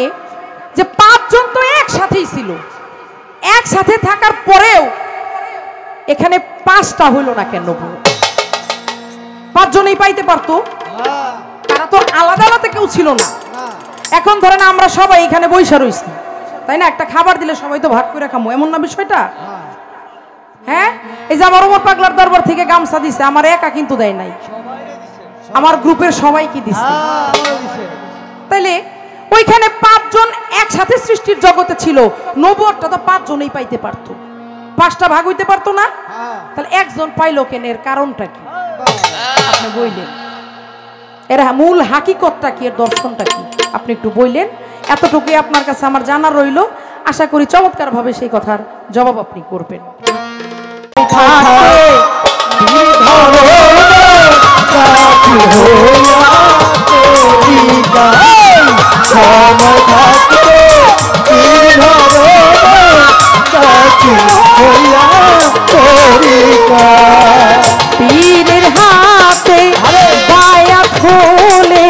যে পাঁচজন তো একসাথেই ছিল, একসাথে থাকার পরেও এখানে পাঁচটা হইল না কেন? পাঁচজনেই পাইতে পারতো, তারা তো আলাদা আলাদা কেউ ছিল না। এখন ধরেন আমরা সবাই এখানে বইসা রইছি, তাই না? একটা খাবার দিলে সবাই তো ভাগ করে খামো, এমন না বিষয়টা? হ্যাঁ, এই যে আমার ওমর পাগলার দরবার থেকে গামছা দিছে, আমার একা কিন্তু দেয় নাই, আমার গ্রুপের সবাইকে দিছে। তাইলে ওইখানে পাঁচজন একসাথে সৃষ্টির জগতে ছিল, নবুয়তটা তো পাঁচজনেই পাইতে পারতো, পাঁচটা ভাগ হইতে পারতো না? তাহলে একজন পাইলো কেন? এর কারণটা কি আপনি বললেন? এর মূল হাকিকতটা কি, এর দর্শনটা কি আপনি একটু বললেন। এতটুকুই আপনার কাছে আমার জানা রইল, আশা করি চমৎকার ভাবে সেই কথার জবাব আপনি করবেন। পীরের হাতে বায়াত হলে,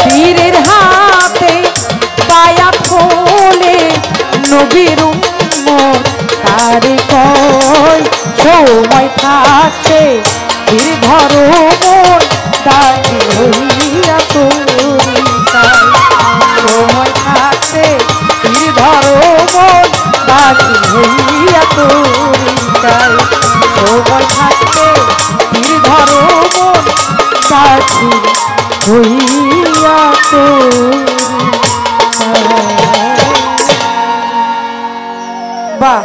পীরের হাতে বায়াত হলে নবীর উম্মত তারে কয় সময় থাকতে পীর ধরো মন দাঁড়ি হইয়া তরিকায়, সময় থাকতে পীর ধরো মন দাঁড়ি হইয়া তরিকায়, সময় থাকতে পীর ধরো মন দাঁড়ি হইয়া তরিকায়। বাহ,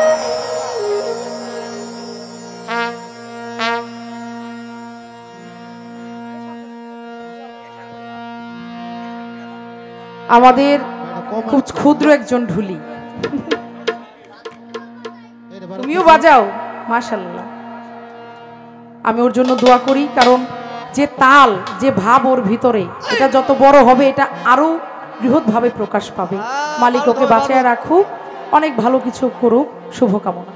আমাদের খুব ক্ষুদ্র একজন ঢুলি, তুমিও বাজাও মাশাআল্লাহ। আমি ওর জন্য দোয়া করি, কারণ যে তাল, যে ভাব ওর ভিতরে, এটা যত বড় হবে এটা আরো বৃহৎ ভাবে প্রকাশ পাবে। মালিক ওকে বাঁচায় রাখুক, অনেক ভালো কিছু করুক, শুভকামনা।